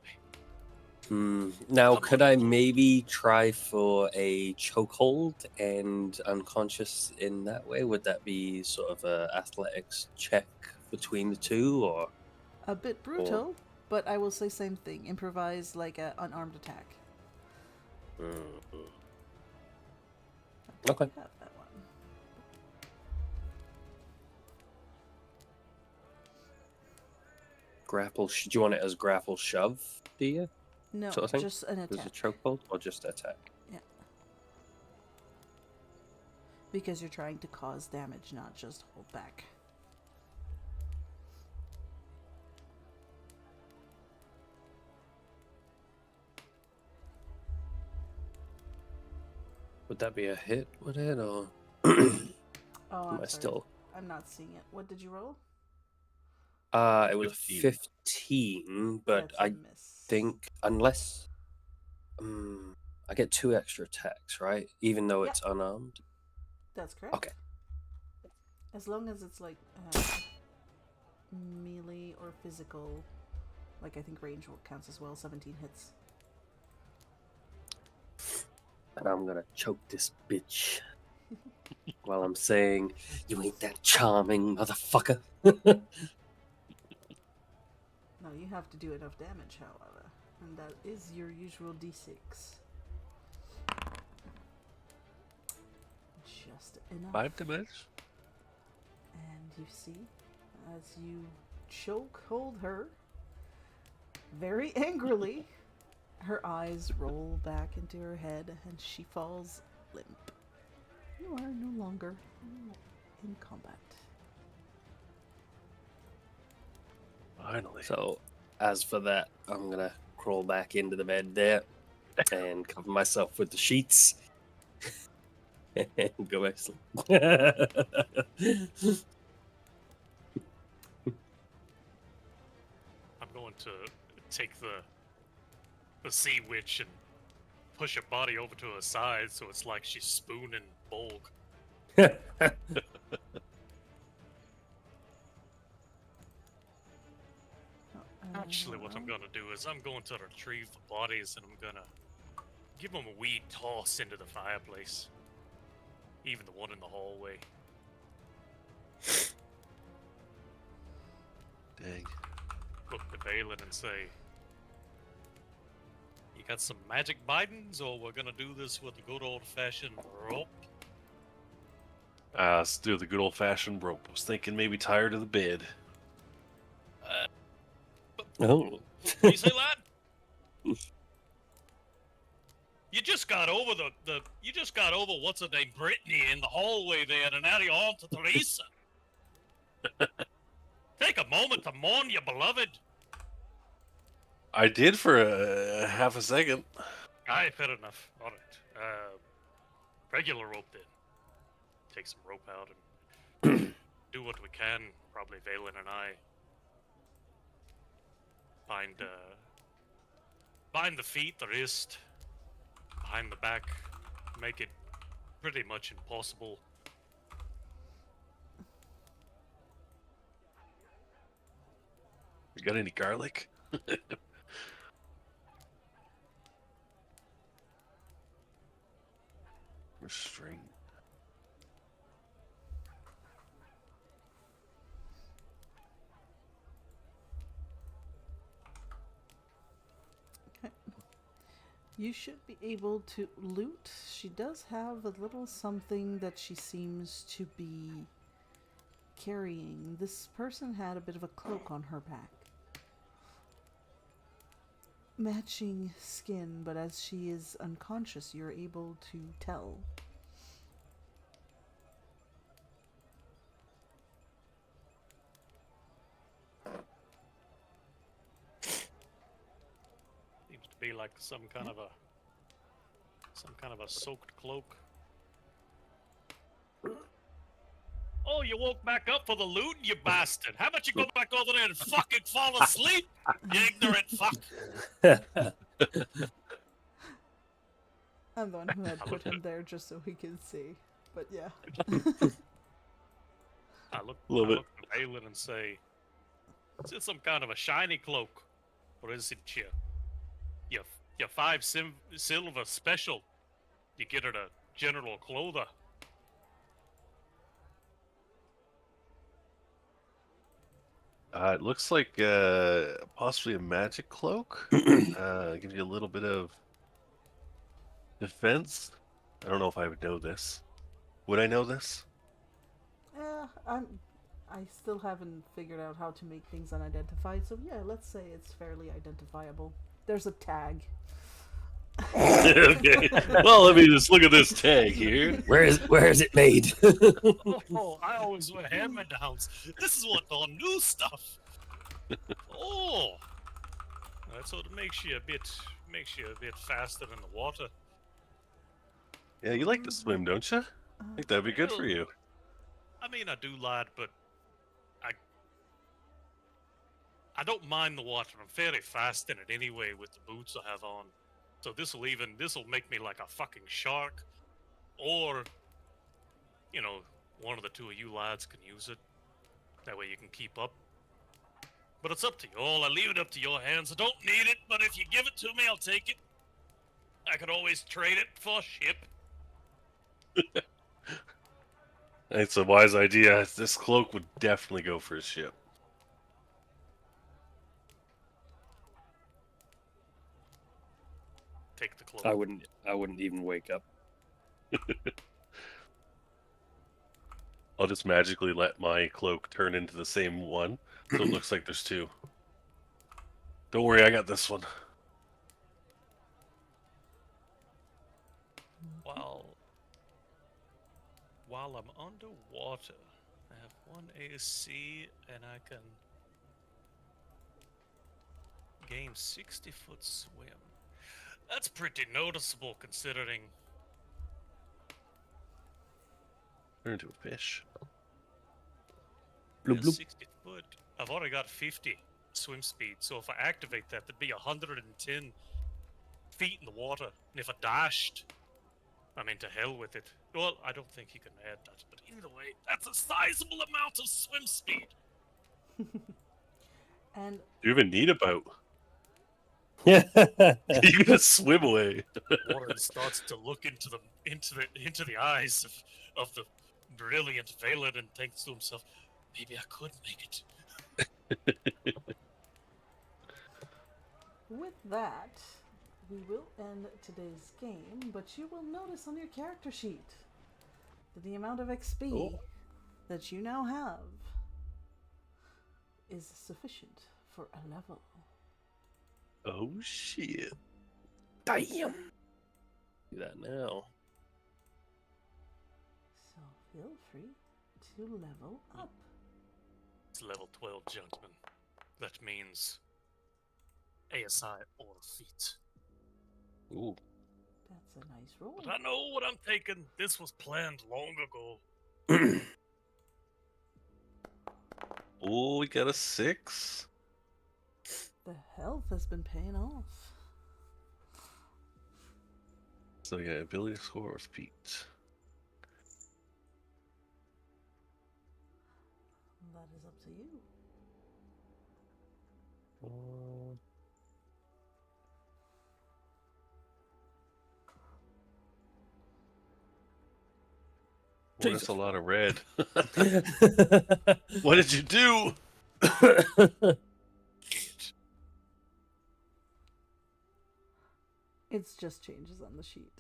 Now, could I maybe try for a chokehold and unconscious in that way? Would that be sort of a athletics check between the two, or? A bit brutal, but I will say same thing. Improvise like an unarmed attack. Okay. Have that one. Grapple. Do you want it as grapple shove? Do you? No, Sort of thing? just an As a attack. chokehold or just attack? Yeah. Because you're trying to cause damage, not just hold back. Would that be a hit? Would it, or Oh, am I'm I sorry. still? I'm not seeing it. What did you roll? It was 15. 15, but That's a I miss. think unless I get 2 extra attacks, right? Even though Yep. it's unarmed. That's correct. Okay. As long as it's like melee or physical, like I think range counts as well. 17 hits. And I'm gonna choke this bitch while I'm saying, "You ain't that charming, motherfucker." No, you have to do enough damage, however, and that is your usual d6. Just enough. 5 damage? And you see, as you choke hold her, very angrily, her eyes roll back into her head and she falls limp. You are no longer in combat. Finally. So, as for that, I'm gonna crawl back into the bed there and cover myself with the sheets and go back to sleep. I'm going to take the sea witch and push her body over to her side so it's like she's spooning Bolg. Actually, what I'm gonna do is I'm going to retrieve the bodies and I'm gonna give them a wee toss into the fireplace. Even the one in the hallway. Dang. Look to Balin and say, "You got some magic bidens, or we're gonna do this with the good old-fashioned rope?" Let's do the good old-fashioned rope. I was thinking maybe tie her to the bed. Oh. What do you say, lad? You just got over you just got over what's her name, Brittany, in the hallway there, and now you're on to Teresa. Take a moment to mourn your beloved. I did for a half a second. Aye, fair enough. All right. Regular rope then. Take some rope out and do what we can. Probably Valen and I bind the feet, the wrist, behind the back, make it pretty much impossible. You got any garlic? Restraint. You should be able to loot. She does have a little something that she seems to be carrying. This person had a bit of a cloak on her back. Matching skin, but as she is unconscious, you're able to tell. Seems to be like some kind of a soaked cloak. Oh, you woke back up for the loot, you bastard! How about you go back over there and fucking fall asleep, you ignorant fuck! I'm the one who had put him there just so he could see. But yeah. I look Love it. at Balin and say, "Is it some kind of a shiny cloak, or is it your 5 silver special? You get it a general clother." It looks like possibly a magic cloak. Gives you a little bit of defense. I don't know if I would know this. Would I know this? I still haven't figured out how to make things unidentified, so yeah, let's say it's fairly identifiable. There's a tag. Okay. Well, let me just look at this tag here. Where is it made? Oh, I always wear hand-me-downs. This is what on new stuff. Oh, that sort of makes you a bit faster in the water. Yeah, you like to swim, don't you? I think that'd be good for you. I mean, I do, lad, but I don't mind the water. I'm fairly fast in it anyway with the boots I have on. So this'll make me like a fucking shark. Or, you know, one of the two of you lads can use it. That way you can keep up. But it's up to you all. I leave it up to your hands. I don't need it, but if you give it to me, I'll take it. I could always trade it for a ship. It's a wise idea. This cloak would definitely go for a ship. Take the cloak. I wouldn't even wake up. I'll just magically let my cloak turn into the same one, so it looks like there's two. Don't worry, I got this one. While I'm underwater, I have 1 AC, and I can game 60-foot swim. That's pretty noticeable considering Turn into a fish. Bloop, yeah, bloop. 60 foot. I've already got 50 swim speed, so if I activate that, that'd be 110 feet in the water. And if I dashed, I mean, to hell with it. Well, I don't think he can add that, but either way, that's a sizable amount of swim speed. And Do you even need a boat? Yeah. You can just swim away. Warren starts to look into the eyes of the brilliant Valen and thinks to himself, maybe I could make it. with that, we will end today's game, but you will notice on your character sheet that the amount of XP Oh. that you now have is sufficient for a level. Oh shit. Damn. Do that now. So feel free to level up. It's level 12, gentlemen. That means ASI or feet. Ooh. That's a nice roll. But I know what I'm taking. This was planned long ago. Oh, we got a 6. The health has been paying off. So yeah, ability score or feet. That is up to you. Well, that's a lot of red. What did you do? Shit. It's just changes on the sheet.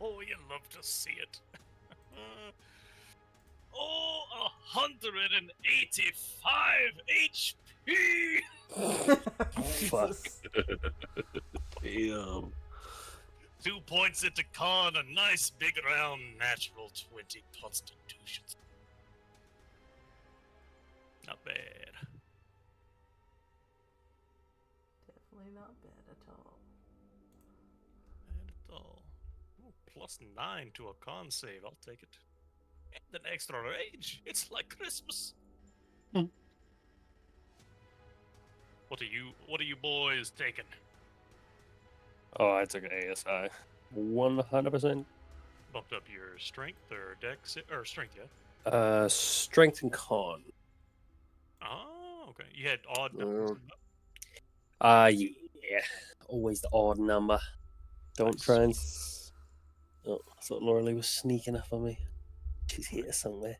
Oh, you love to see it. Oh, 185 HP! Fuck. Jesus. Damn. 2 points into con, a nice big round natural 20 constitution. Not bad. Definitely not bad at all. Bad at all. Oh, +9 to a con save, I'll take it. And an extra rage. It's like Christmas. Hmm. What are you boys taking? Oh, I took an ASI. 100%. Bumped up your strength or dex or strength, yeah? Strength and con. Oh, okay. You had odd Mm. numbers. Yeah. Always the odd number. Don't Nice. try and... Oh, I thought Laura Lee was sneaking up on me. She's here somewhere.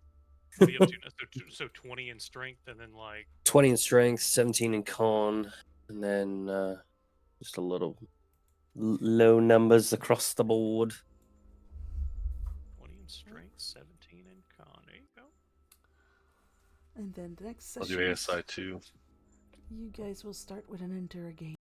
What are you up to now? So 20 in strength and then like 20 in strength, 17 in con, and then just a little low numbers across the board. 20 in strength, 17 in con. There you go. And then the next I'll session, do ASI too. you guys will start with an interrogation.